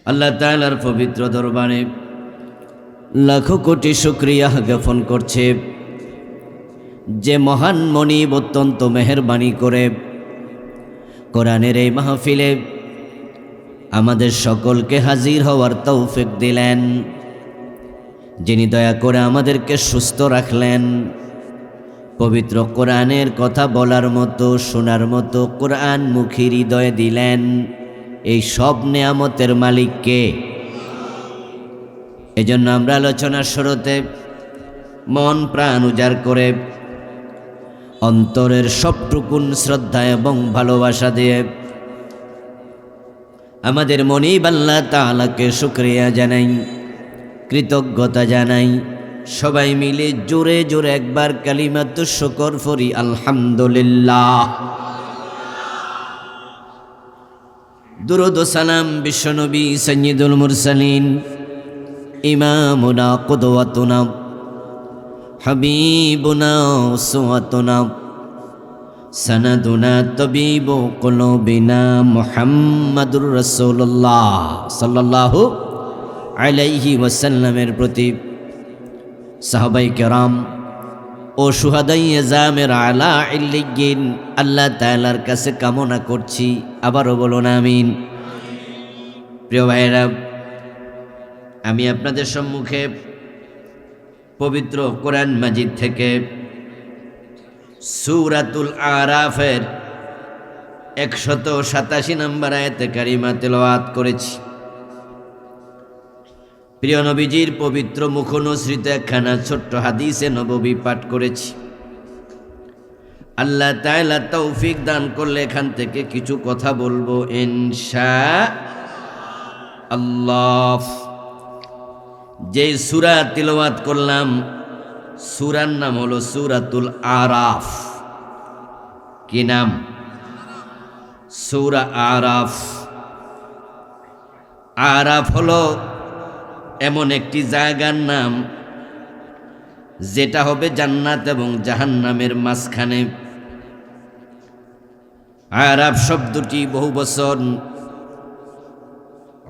আল্লাহ তাআলার পবিত্র দরবারে লাখো কোটি শুকরিয়া জ্ঞাপন করছে, যে মহান মনিব অত্যন্ত মেহেরবানি করে কোরআনের এই মাহফিলে আমাদের সকলকে হাজির হওয়ার তৌফিক দিলেন, যিনি দয়া করে আমাদেরকে সুস্থ রাখলেন, পবিত্র কোরআনের কথা বলার মতো শোনার মতো কোরআন মুখী হৃদয় দিলেন। এই সব নেয়ামতের মালিককে। এজন্য আমরা আলোচনার শুরুতে মন প্রাণ উজাড় করে অন্তরের সবটুকুন শ্রদ্ধা এবং ভালোবাসা দিয়ে আমাদের মনিব আল্লাহ তাআলাকে শুকরিয়া জানাই, কৃতজ্ঞতা জানাই। সবাই মিলে জোরে জোরে একবার কালিমাতুশ শুকর পড়ি, আলহামদুলিল্লাহ। দুরূদ ও সালাম বিশ্বনবী সাইয়্যিদুল মুরসালিন, ইমামুনা কুদওয়াতুনা হাবিবুনা উসওয়াতুনা সানাদুনা তাবিবু কুলুবিনা মুহাম্মাদুর রাসূলুল্লাহ সাল্লাল্লাহু আলাইহি ওয়াসাল্লামের প্রতি সাহাবায়ে কেরাম ও শুহাদায়ে জামের আলা ইল্লিয়িন আল্লাহ তাআলার কাছে কামনা করছি, আবারও বলুন আমিন। প্রিয় ভাইরা, আমি আপনাদের সম্মুখে পবিত্র কোরআন মাজিদ থেকে সূরাতুল আরাফের 187 নম্বর আয়াতে কারিমা তেলাওয়াত করেছি। প্রিয় নবীজির পবিত্র মুখনসৃত একখানা ছোট্ট হাদিসে নববী পাঠ করেছি। আল্লাহ তাআলা তৌফিক দান করলে এখান থেকে কিছু কথা বলবো ইনশাআল্লাহ। যে সূরা তিলাওয়াত করলাম, সূরার নাম হলো সূরাতুল আরাফ। কি নাম? সূরা আরাফ। আরাফ হলো এমন একটি জায়গার নাম যেটা হবে জান্নাত এবং জাহান্নামের মাঝখানে। আরাফ শব্দটি বহু বছর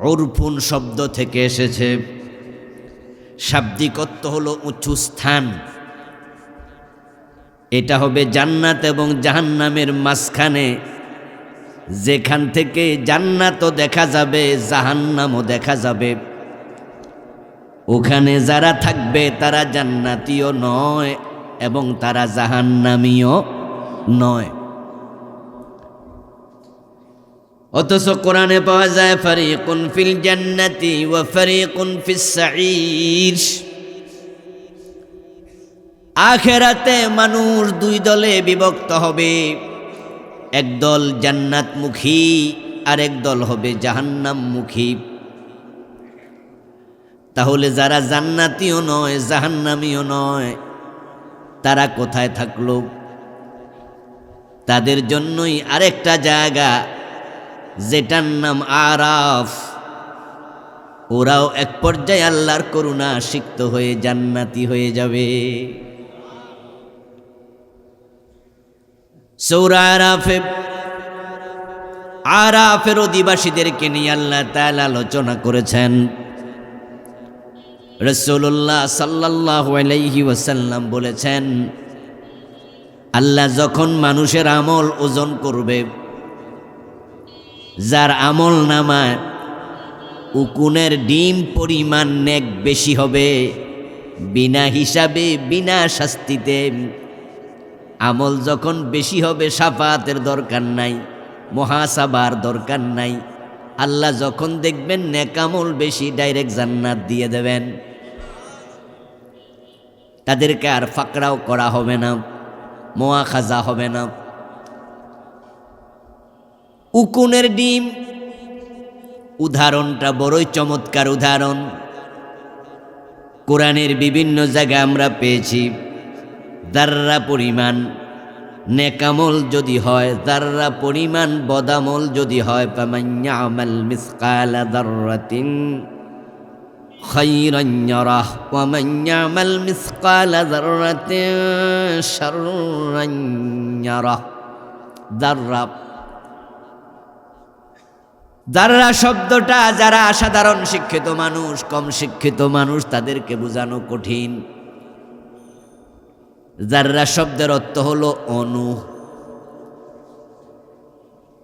উরফুন শব্দ থেকে এসেছে। শাব্দিক অর্থ হলো উঁচু স্থান। এটা হবে জান্নাত এবং জাহান্নামের মাঝখানে, যেখান থেকে জান্নাতও দেখা যাবে জাহান্নামও দেখা যাবে। ওখানে যারা থাকবে তারা জান্নাতীয় নয় এবং তারা জাহান্নামীও নয়। অথচ কোরআনে পাওয়া যায় ফারিকুন ফিল জান্নাতি ওয়া ফারিকুন ফিস সাঈর। আখিরাতে মানুষ দুই দলে বিভক্ত হবে, একদল জান্নাতমুখী আর একদল হবে জাহান্নামমুখী। তাহলে যারা জান্নাতীয় নয় জাহান্নামীও নয়, তারা কোথায় থাকলো? তাদের জন্যই আরেকটা জায়গা যেটার নাম আরাফ। ওরাও এক পর্যায়ে আল্লাহর করুণা সিক্ত হয়ে জান্নাতি হয়ে যাবে। সূরা আরাফের অধিবাসীদেরকে নিয়ে আল্লাহ তাআলা আলোচনা করেছেন। রাসূলুল্লাহ সাল্লাল্লাহু আলাইহি ওয়াসাল্লাম বলেছেন, আল্লাহ যখন মানুষের আমল ওজন করবে, যার আমল নামায় উকুনের ডিম পরিমাণ নেক বেশি হবে, বিনা হিসাবে বিনা শাস্তিতে। আমল যখন বেশি হবে, শাফাতের দরকার নাই, মুহাসাবার দরকার নাই। আল্লাহ যখন দেখবেন নেক আমল বেশি, ডাইরেক্ট জান্নাত দিয়ে দেবেন। তাদেরকে আর ফাকরাও করা হবে না, মুআখাজা হবে না। উকুনের ডিম উদাহরণটা বড়ই চমৎকার উদাহরণ। কোরআনের বিভিন্ন জায়গায় আমরা পেয়েছি, যাররা পরিমাণ নেকামল যদি হয়, যাররা পরিমাণ বদামল যদি হয়, ফামান ইয়ামাল মিসকালা যাররাতিন খায়রান ইয়ারাহ ওয়া মান ইয়ামাল মিসকালা যাররাতিন শাররান ইয়ারাহ। যাররা যারা শব্দটা যারা সাধারণ শিক্ষিত মানুষ, কম শিক্ষিত মানুষ, তাদেরকে বোঝানো কঠিন। যারা শব্দের অর্থ হলো অণু।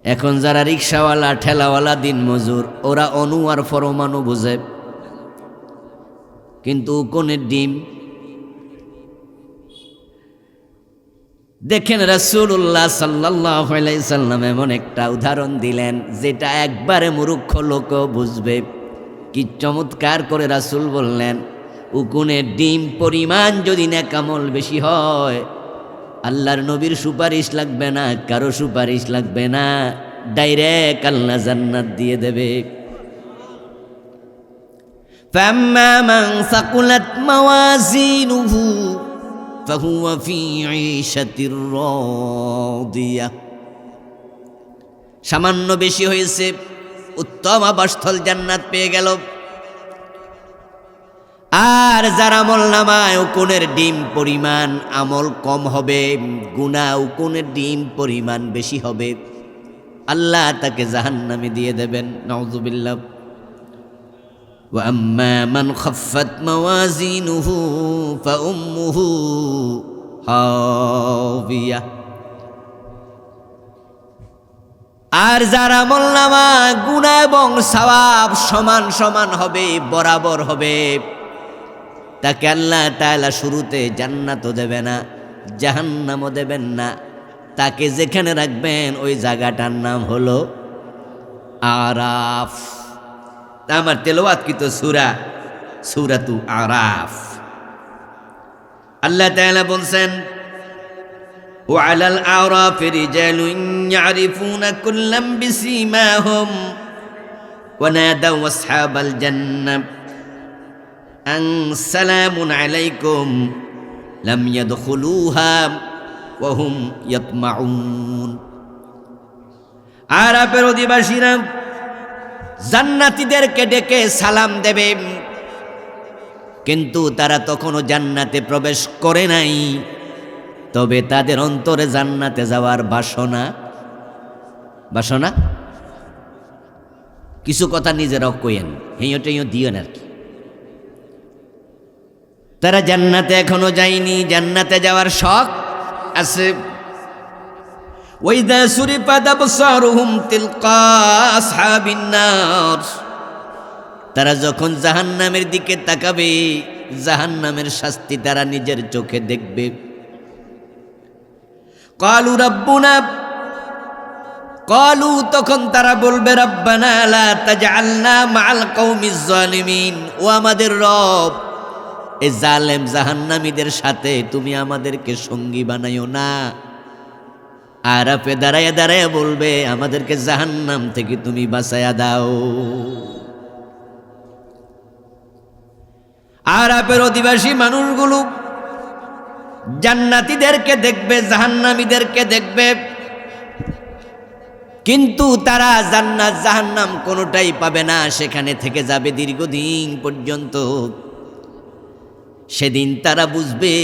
এখন যারা রিক্সাওয়ালা, ঠেলাওয়ালা, দিন মজুর, ওরা অণু আর পরমাণু বুঝে, কিন্তু কোনের ডিম। দেখেন রাসূলুল্লাহ সাল্লাল্লাহু আলাইহি সাল্লাম এমন একটা উদাহরণ দিলেন যেটা একবারে মূর্খ লোক বুঝবে। কি চমৎকার করে রাসূল বললেন, উকুনের ডিম পরিমাণ যদি নেকামল বেশি হয়, আল্লাহর নবীর সুপারিশ লাগবে না, কারো সুপারিশ লাগবে না, ডাইরেক্ট আল্লাহ জান্নাত দিয়ে দেবে। ফাম্মা মান সাকুলাত মাওয়াজিনুহু ফাহুয়া ফি ঈশাতির রাদিয়া। সামান্য বেশি হয়েছে, উত্তম আবাসস্থল জান্নাত পেয়ে গেল। আর যার আমল নামায় উকুনের ডিম পরিমাণ আমল কম হবে, গুনাহ উকুনের ডিম পরিমাণ বেশি হবে, আল্লাহ তাকে জাহান্নামে দিয়ে দেবেন, নাউযুবিল্লাহ। ওয়া আম্মা মান খাফফাত মাওয়াজিনুহু ফাউম্মুহু হাবিয়া। আর যার আমল নামায় গুনাহ এবং সওয়াব সমান সমান হবে, বরাবর হবে, তাকে আল্লাহ তাআলা শুরুতে জান্নাতও দেবে না, জাহান্নামও দেবেন না। তাকে যেখানে রাখবেন ওই জায়গাটার নাম হলো আরাফ। আমার তেলাওয়াতকৃত সূরা সূরাতু আরাফ। আল্লাহ তাআলা বলছেন, ওয়া আলাল আরাফি রিজালুন ইয়ারিফুনা কুল্লাম বিসীমাহুম ওয়া নাদাউ আসহাবাল জান্নাহ আন সালামুন আলাইকুম লাম ইয়াদখুলুহা ওয়া হুম ইয়াতমাউন। আরাফের অধিবাসীরা জান্নাতীদেরকে ডেকে সালাম দেবে, কিন্তু তারা তখনও জান্নাতে প্রবেশ করে নাই, তবে তাদের অন্তরে জান্নাতে যাওয়ার বাসনা কিছু কথা নিজেরাও কইেন, হেঁটেও দিয়েন আর কি। তারা জান্নাতে এখনো যায়নি, জান্নাতে যাওয়ার শখ আছে। ওয়াইদা সুরিফাত আবসারুহুম তিলকা আসহাবিন নার। তারা যখন জাহান্নামের দিকে তাকাবে, জাহান্নামের শাস্তি তারা নিজের চোখে দেখবে। ক্বালু রাব্বুনা, ক্বালু তখন তারা বলবে, রাব্বানা লা তাজআলনা মাআল কওমিজ জালিমিন। ও আমাদের রব, এই জালেম জাহান্নামীদের সাথে তুমি আমাদেরকে সঙ্গী বানাইও না। আরাফে দাঁড়ায় দাঁড়ায় বলবে, আমাদেরকে জাহান্নাম থেকে তুমি বাঁচায়া দাও। আরাফের অধিবাসী মানুষগুলো জান্নাতীদেরকে দেখবে, জাহান্নামীদেরকে দেখবে, কিন্তু তারা জান্নাত জাহান্নাম কোনোটাই পাবে না, সেখানে থেকে যাবে দীর্ঘদিন পর্যন্ত। সেদিন তারা বুঝবে,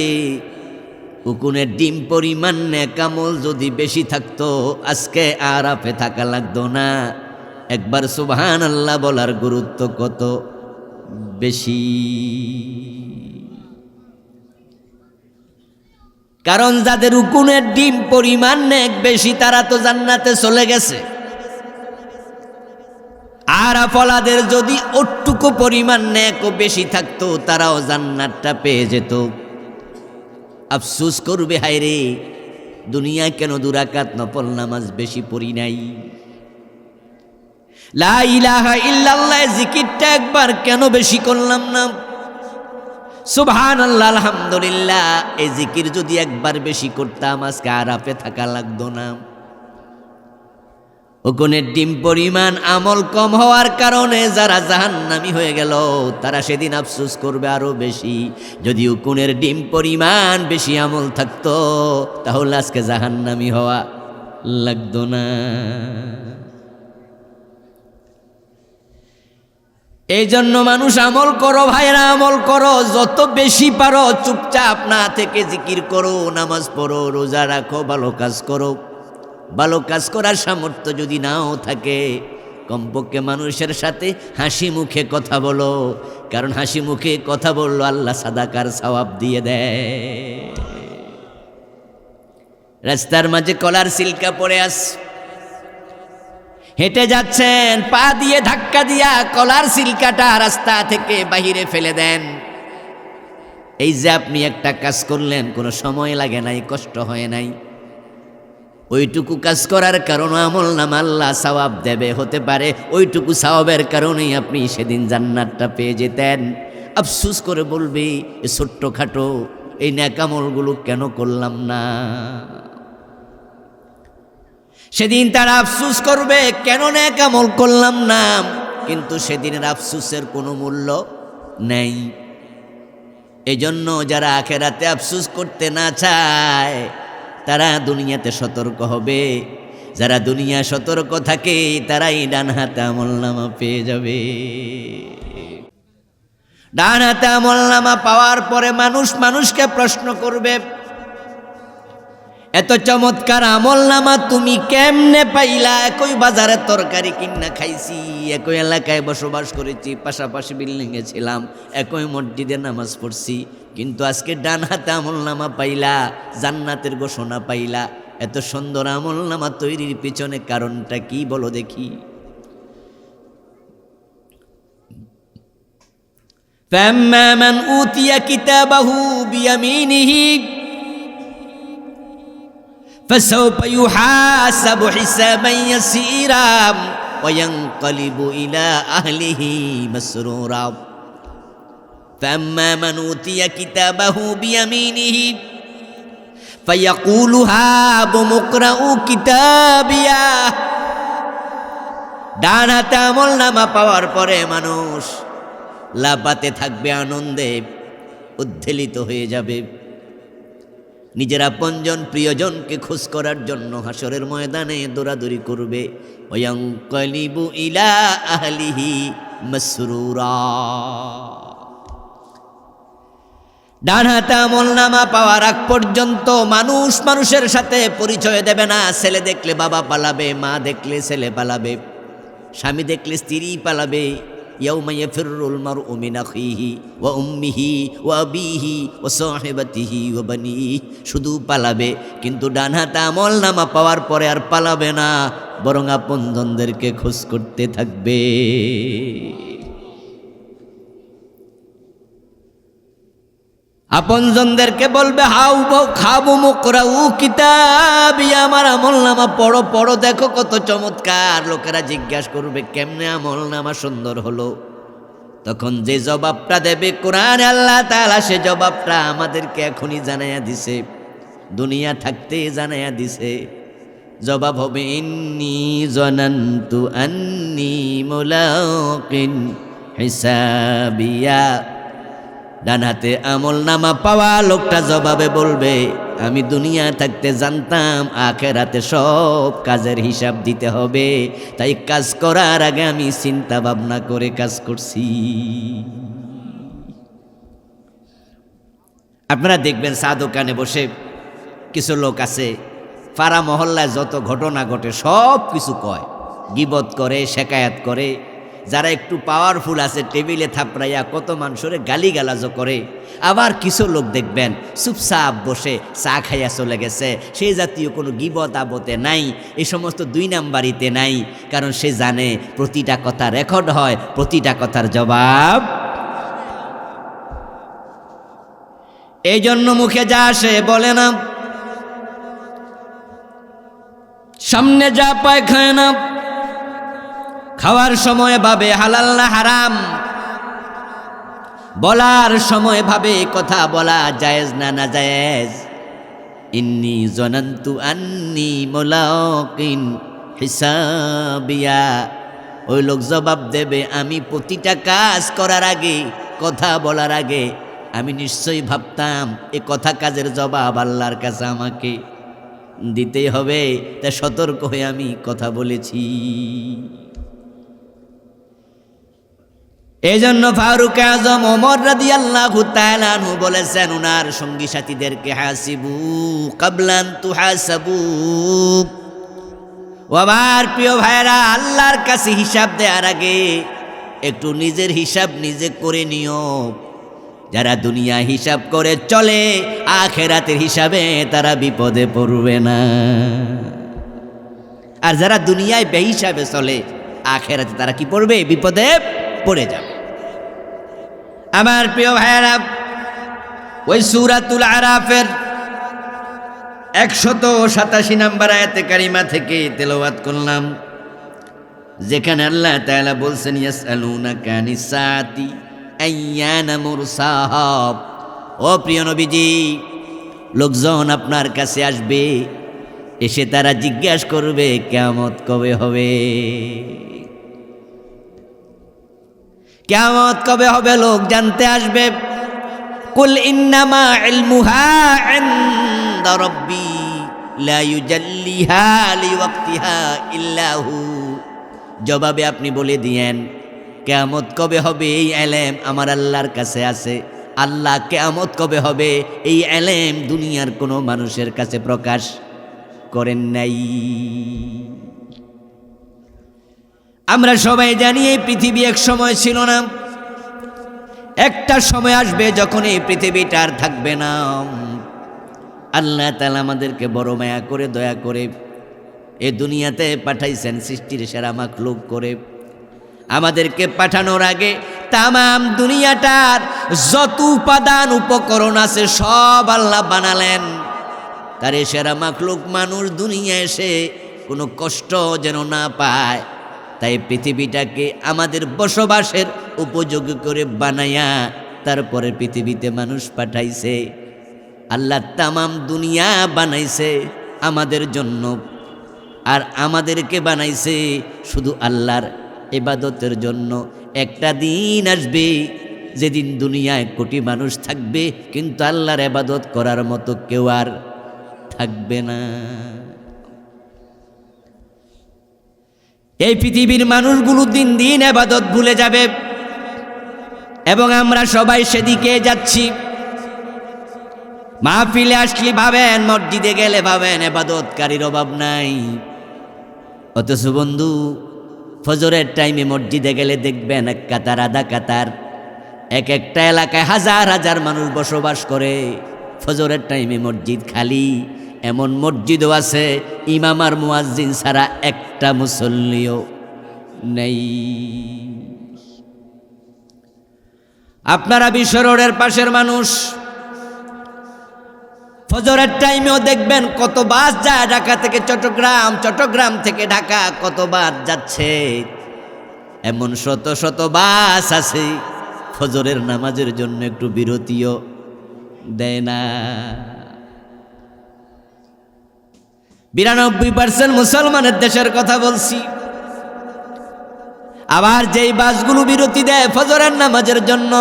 উকুনের ডিম পরিমাণ নেকামল যদি বেশি থাকতো, আজকে আরাফে থাকা লাগতো না। একবার সুবহানাল্লাহ বলার গুরুত্ব কত বেশি। কারণ যাদের উকুনের ডিম পরিমাণ নেক বেশি, তারা তো জান্নাতে চলে গেছে। আরাফলাদের যদি ওটুকু পরিমাণ নেকও বেশি থাকতো, তারাও জান্নাতটা পেয়ে যেত। আফসোস করবে, হায় রে, দুনিয়ায় কেন দুরাকাত নফল নামাজ বেশি পড়ি নাই, লা ইলাহা ইল্লাল্লাহ জিকিরটা একবার কেন বেশি করলাম না, সুবহানাল্লাহ আলহামদুলিল্লাহ এই জিকির যদি একবার বেশি করতাম, আজকে আরাফে থাকা লাগতো না। উকুনের ডিম পরিমাণ আমল কম হওয়ার কারণে যারা জাহান্নামী হয়ে গেল, তারা সেদিন আফসোস করবে আরো বেশি। যদি উকুনের ডিম পরিমাণ বেশি আমল থাকতো, তাহলে আজকে জাহান্নামী হওয়া লাগতো না। এই জন্য মানুষ আমল করো ভাইরা, আমল করো, যত বেশি পারো চুপচাপ না থেকে জিকির করো, নামাজ পড়ো, রোজা রাখো, ভালো কাজ করো। ভালো কাজ করার সামর্থ্য যদি নাও থাকে, কমপক্ষে মানুষের সাথে হাসি মুখে কথা বলো, কারণ হাসি মুখে কথা বললো আল্লাহ সাদাকার সওয়াব দিয়ে দেয়। রাস্তার মাঝে কলার সিলকা পড়ে আস, হেঁটে যাচ্ছেন, পা দিয়ে ধাক্কা দিয়া কলার সিলকাটা রাস্তা থেকে বাহিরে ফেলে দেন। এই যে আপনি একটা কাজ করলেন, কোনো সময় লাগে নাই, কষ্ট হয় নাই, ওইটুকু কাজ করার কারণে আমলনামা আল্লাহ সওয়াব দেবে। হতে পারে ওইটুকু সওয়াবের কারণেই আপনি সেদিন জান্নাতটা পেয়ে যেতেন। আফসুস করে বলবে এ ছোট্টখাটো এই নেক আমলগুলো কেন করলাম না। সেদিন তারা আফসুস করবে কেন নেক আমল করলাম না, কিন্তু সেদিনের আফসুসের কোনো মূল্য নেই। এজন্য যারা আখেরাতে আফসুস করতে না চায় তারা দুনিয়াতে সতর্ক হবে। যারা দুনিয়া সতর্ক থাকে তারাই ডান হাতে আমলনামা পেয়ে যাবে। ডান হাতে আমলনামা পাওয়ার পরে মানুষ মানুষকে প্রশ্ন করবে, এত চমৎকার আমলনামা তুমি কেমনে পাইলা? একই বাজারে তরকারি কিনা খাইছি, একই এলাকায় বসবাস করেছি, পাশাপাশি বিল্ডিংয়ে ছিলাম, একই মসজিদে নামাজ পড়ছি, কিন্তু আজকে ডান হাতে আমলনামা পাইলা, জান্নাতের ঘোষণা পাইলা। এত সুন্দর আমলনামা তৈরির পিছনে কারণটা কি বলো দেখি? فَأَمَّا مَنْ أُوتِيَ كِتَابَهُ بِيَمِينِهِ فسوف يحاسب حسابا يسيرا وينقلب إلى أهله مسرورا فأما من أوتي كتابه بيمينه فيقول هاؤم اقرءوا كتابيه। ডান হাতে আমলনামা পাওয়ার পরে মানুষ লাফাতে থাকবে, আনন্দে উদ্বেলিত হয়ে যাবে। নিজের আপনজন প্রিয়জনকে খোঁজ করার জন্য হাসরের ময়দানে দৌড়াদৌড়ি করবে। ওয়ায়ানকালিবু ইলা আহলিহি মাসরুরা। ডান হাতে আমলনামা পাওয়ার আগ পর্যন্ত মানুষ মানুষের সাথে পরিচয় দেবে না। ছেলে দেখলে বাবা পালাবে, মা দেখলে ছেলে পালাবে, স্বামী দেখলে স্ত্রী পালাবে। ইয়াউমা ইয়াফিরুল মারউ মিন আখিহি ওয়া উম্মিহি ওয়া আবিহি ওয়া সাহিবাতিহি ওয়া বানিহি। শুধু পালাবে, কিন্তু ডান হাতে আমলনামা পাওয়ার পরে আর পালাবে না, বরং আপনজনদেরকে খোঁজ করতে থাকবে। আপনজনদেরকে বলবে খাবু মুকরাউ কিতাবি, আমার আমলনামা পড়ো পড়ো, দেখো কত চমৎকার। লোকেরা জিজ্ঞাসা করবে কেমনে আমলনামা সুন্দর হলো? তখন যে জবাবটা দেবে কোরআনে আল্লাহ তাআলা সে জবাবটা আমাদেরকে এখনই জানাইয়া দিছে, দুনিয়া থাকতে জানাইয়া দিছে। জবাব হবে ইন্নী জানান্তু আন্নী মুলাকিন হিসাবিয়া। ডান হাতে আমলনামা পাওয়া লোকটা জবাবে বলবে, আমি দুনিয়া থাকতে জানতাম আখেরাতে সব কাজের হিসাব দিতে হবে, তাই কাজ করার আগে আমি চিন্তা ভাবনা করে কাজ করছি। আপনারা দেখবেন চা দোকানে বসে কিছু লোক আছে, পাড়া মহল্লায় যত ঘটনা ঘটে সব কিছু কয়, গীবত করে, শেকায়াত করে। যারা একটু পাওয়ারফুল আছে টেবিলে থাপড়াইয়া কত মানুষের গালিগালাজও করে। আবার কিছু লোক দেখবেন চুপচাপ বসে চা খাইয়া চলে গেছে, সেই জাতীয় কোনো গীবত আবতে নাই, এই সমস্ত দুই নাম্বারিতে নাই, কারণ সে জানে প্রতিটা কথা রেকর্ড হয়, প্রতিটা কথার জবাব। এই জন্য মুখে যা আসে বলে না, সামনে যা পায় খায় না, খাওয়ার সময় ভাবে হালাল না হারাম, বলার সময় ভাবে কথা বলা জায়েজ না না জায়েজ। ইন্নী জানান্তু আন্নী মুলাকিন হিসাবিয়া। ওই লোক জবাব দেবে, আমি প্রতিটা কাজ করার আগে, কথা বলার আগে আমি নিশ্চয়ই ভাবতাম এ কথা কাজের জবাব আল্লাহর কাছে আমাকে দিতেই হবে, তা সতর্ক হয়ে আমি কথা বলেছি। এই জন্য ফারুক আজম ওমর রাদিয়াল্লাহু তাআলা আনহু বলেছেন উনার সঙ্গী সাথীদেরকে, হাসিবু কাবলা আন তুহাসাবু ও আমার প্রিয় ভাইরা, আল্লাহর কাছে হিসাব দেওয়ার আগে একটু নিজের হিসাব নিজে করে নিও। যারা দুনিয়া হিসাব করে চলে, আখেরাতের হিসাবে তারা বিপদে পড়বে না। আর যারা দুনিয়ায় বেহিসাবে চলে, আখেরাতে তারা কি পড়বে? বিপদে পড়ে যাবে। আমার প্রিয় ভাইরা, ওই সূরাতুল আরাফের 187 নম্বর আয়াতে কারিমা থেকে তেলাওয়াত করলাম, যেখানে আল্লাহ তাআলা বলছেন ইয়াসআলুনাকা আনিস সাআতি আইয়ানা মুরসাহা। ও প্রিয় নবীজি, লোকজন আপনার কাছে আসবে, এসে তারা জিজ্ঞাসা করবে কিয়ামত কবে হবে, কিয়ামত কবে হবে। লোক জানতে আসবে। কুল ইন্নামা ইলমুহা ইনদা রাব্বি লা ইউজাল্লিহা লিওয়াক্তিহা ইল্লা হু। জবাবে আপনি বলে দিয়েন, কিয়ামত কবে হবে এই ইলম আমার আল্লাহর কাছে আছে। আল্লাহ কিয়ামত কবে হবে এই ইলম দুনিয়ার কোনো মানুষের কাছে প্রকাশ করেন নাই। আমরা সবাই জানি এই পৃথিবী এক সময় ছিল না। একটা সময় আসবে যখন এই পৃথিবীটা আর থাকবে না। আল্লাহ তাআলা আমাদেরকে বড় মায়া করে দয়া করে এই দুনিয়াতে পাঠাইছেন সৃষ্টির সেরা মাখলুক করে। আমাদেরকে পাঠানোর আগে তামাম দুনিয়াটার যত উপাদান উপকরণ আছে সব আল্লাহ বানালেন। তার এই সেরা মাখলুক মানুষ দুনিয়া এসে কোনো কষ্ট যেন না পায়, তাই পৃথিবীটাকে আমাদের বসবাসের উপযোগী করে বানায়া তারপরে পৃথিবীতে মানুষ পাঠাইছে। আল্লাহ তামাম দুনিয়া বানাইছে আমাদের জন্য, আর আমাদেরকে বানাইছে শুধু আল্লাহর ইবাদতের জন্য। একটা দিন আসবে যেদিন দুনিয়ায় কোটি মানুষ থাকবে, কিন্তু আল্লাহর ইবাদত করার মতো কেউ আর থাকবে না। এই পৃথিবীর মানুষগুলো দিন দিন ইবাদত ভুলে যাবে, এবং আমরা সবাই সেদিকে যাচ্ছি। মাহফিলে আসলে ভাবেন, মসজিদে গেলে ভাবেন ইবাদতকারীর অভাব নাই। অথচ বন্ধু, ফজরের টাইমে মসজিদে গেলে দেখবেন এক কাতার আধা কাতার, এক একটা এলাকায় হাজার হাজার মানুষ বসবাস করে। ফজরের টাইমে মসজিদ খালি। এমন মসজিদও আছে ইমাম আর মুয়াজ্জিন ছাড়া একটা মুসল্লিও নেই। আপনারা বিশ্ব রোডের পাশের মানুষ, ফজরের টাইমেও দেখবেন কত বাস যায় ঢাকা থেকে চট্টগ্রাম, চট্টগ্রাম থেকে ঢাকা কত বাস যাচ্ছে। এমন শত শত বাস আছে ফজরের নামাজের জন্য একটু বিরতিও দেয় না। 92% মুসলমানের দেশের কথা বলছি। আবার যেই বাসগুলো বিরতি দেয় ফজরের নামাজের জন্য,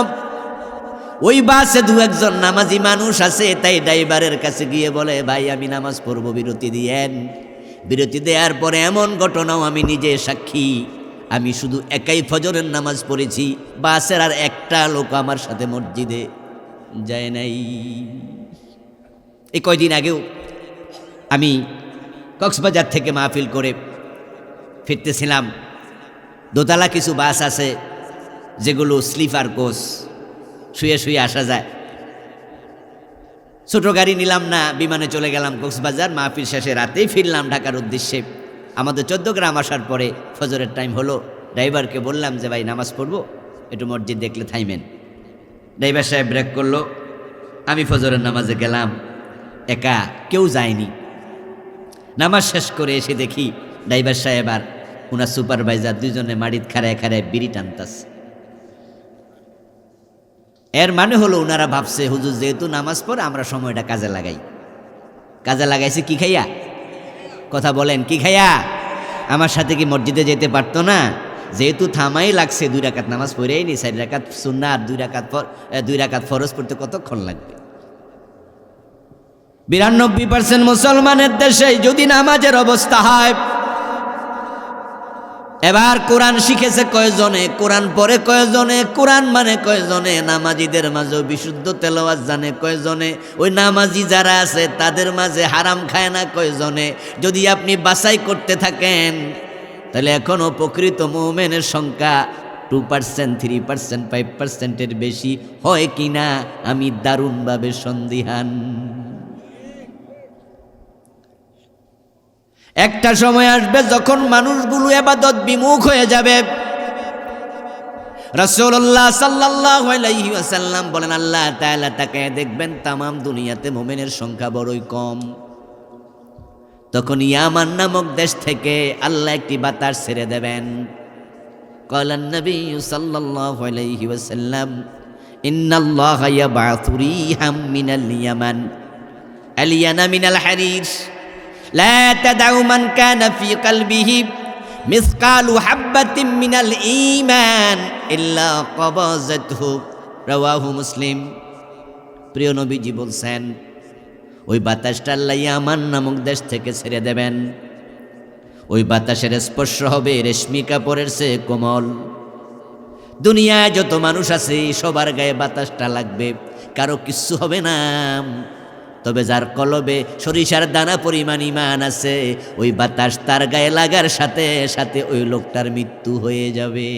ওই বাসে দু একজন নামাজি মানুষ আছে, তাই ড্রাইভারের কাছে গিয়ে বলে, ভাই আমি নামাজ পড়বো, বিরতি দিয়েন। বিরতি দেওয়ার পরে এমন ঘটনাও আমি নিজে সাক্ষী, আমি শুধু একাই ফজরের নামাজ পড়েছি, বাসের আর একটা লোক আমার সাথে মসজিদে যায় নাই। এই কয়দিন আগেও আমি কক্সবাজার থেকে মাহফিল করে ফিরতেছিলাম। দোতলা কিছু বাস আছে যেগুলো স্লিপার কোচ, শুয়ে শুয়ে আসা যায়। ছোট গাড়ি নিলাম না, বিমানে চলে গেলাম কক্সবাজার। মাহফিল শেষে রাতেই ফিরলাম ঢাকার উদ্দেশ্যে। আমাদের 14 গ্রাম আসার পরে ফজরের টাইম হলো। ড্রাইভারকে বললাম যে ভাই নামাজ পড়বো, একটু মসজিদ দেখলে থাইমেন। ড্রাইভার সাহেব ব্রেক করলো। আমি ফজরের নামাজে গেলাম, একা, কেউ যায়নি। নামাজ শেষ করে এসে দেখি ড্রাইভার সাহেব আর ওনার সুপারভাইজার দুজনে মাড়িত খাড়ায় খাড়ায় বিড়ি টানতাছে। এর মানে হলো ওনারা ভাবছে হুজুর যেহেতু নামাজ পড়ে আমরা সময়টা কাজে লাগাই। কাজে লাগাইছে কি খাইয়া? কথা বলেন, কি খাইয়া? আমার সাথে কি মসজিদে যেতে পারতো না? যেহেতু থামাই লাগছে, 2 রাকাত নামাজ পড়েই নি, 4 রাকাত সুন্নাহ আর 2 রাকাত ফরজ পড়তে কতক্ষণ লাগবে? 92% মুসলমানের দেশে যদি নামাজের অবস্থা হয়, এবার কোরআন শিখেছে কয়জনে, কোরআন পড়ে কয়জনে, কোরআন মানে কয়জনে, নামাজিদের মাঝেও বিশুদ্ধ তেলাওয়াত জানে কয়জনে, ওই নামাজি যারা আছে তাদের মাঝে হারাম খায় না কয়জনে। যদি আপনি বাছাই করতে থাকেন তাহলে এখনও প্রকৃত মুমিনের সংখ্যা 2%, 3%, 5%-এর বেশি হয় কিনা আমি দারুণভাবে সন্দিহান। একটা সময় আসবে যখন মানুষগুলো ইবাদত বিমুখ হয়ে যাবে। রাসূলুল্লাহ সাল্লাল্লাহু আলাইহি ওয়াসাল্লাম বলেন, আল্লাহ তাআলা তাকায় দেখবেন তাম দুনিয়াতে মুমিনের সংখ্যা বড়ই কম। তখন ইয়ামান নামক দেশ থেকে আল্লাহ একটি বাতাস ছেড়ে দেবেন। ক্বালান নবী সাল্লাল্লাহু আলাইহি ওয়াসাল্লাম, ইন্নাল্লাহা ইয়াবআথু রিহাম মিনাল ইয়ামান আলিয়ানা মিনাল হারির লা তাদউ মান কানা ফি কলবিহি মিসকালু হাববাতিন মিনাল ঈমান ইল্লা কবাযাতহু, রাওয়াহু মুসলিম। প্রিয় নবীজি বলছেন, ওই বাতাসটা আল্লাহ ইয়ামান নামক দেশ থেকে ছেড়ে দেবেন। ওই বাতাসের স্পর্শ হবে রেশমি কাপড়ের চেয়ে কোমল। দুনিয়ায় যত মানুষ আছে সবার গায়ে বাতাসটা লাগবে, কারো কিচ্ছু হবে না। তবে যার কলবে সরিষার দানা পরিমাণ ঈমান আছে, ওই বাতাস তার গায়ে লাগার সাথে সাথে ওই লোকটার মৃত্যু হয়ে যাবে।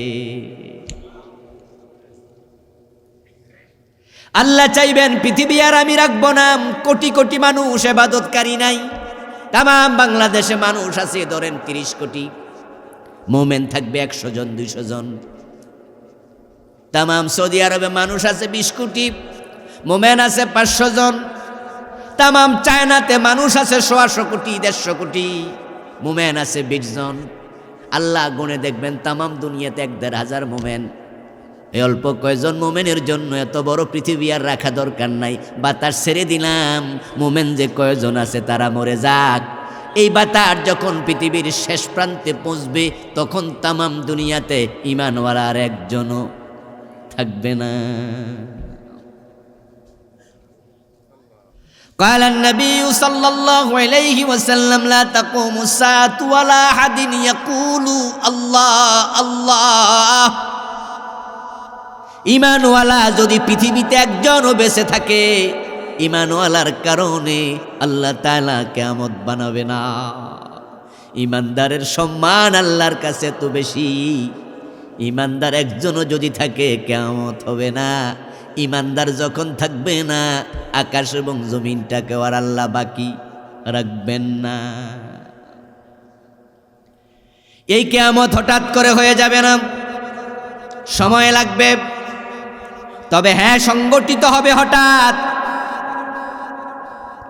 আল্লাহ চাইবেন পৃথিবী আর আমি রাখবো না। কোটি কোটি মানুষ ইবাদতকারী নাই। তামাম বাংলাদেশে মানুষ আছে ধরেন 30 কোটি, মুমিন থাকবে 100 জন 200 জন। তামাম সৌদি আরবে মানুষ আছে 20 কোটি, মুমিন আছে 500 জন। তামাম চায়নাতে মানুষ আছে 100 কোটি 150 কোটি, মুমিন আছে 20 জন। আল্লাহ গুনে দেখবেন তামাম দুনিয়াতে 1,500 মুমিন। এই অল্প কয়জন মোমেনের জন্য এত বড় পৃথিবী আর রাখা দরকার নাই। বাতাস ছেড়ে দিলাম, মোমেন যে কয়জন আছে তারা মরে যাক। এই বাতাস যখন পৃথিবীর শেষ প্রান্তে পৌঁছবে তখন তামাম দুনিয়াতে ঈমানওয়ালা আর একজনও থাকবে না। قال النبي صلى الله عليه وسلم لا تقوم الساعة ولا أحد يقول الله الله। ঈমানওয়ালা যদি পৃথিবীতে একজনও বেঁচে থাকে, ঈমানওয়ালার কারণে আল্লাহ তাআলা কিয়ামত বানাবে না। ঈমানদারের সম্মান আল্লাহর কাছে এত বেশি, ঈমানদার একজনও যদি থাকে কিয়ামত হবে না। ঈমানদার যখন থাকবে না, আকাশ এবং জমিনটাকে আর আল্লাহ বাকি রাখবেন না। এই কিয়ামত হঠাৎ করে হয়ে যাবে না, সময় লাগবে। তবে হ্যাঁ, সংগঠিত হবে হঠাৎ।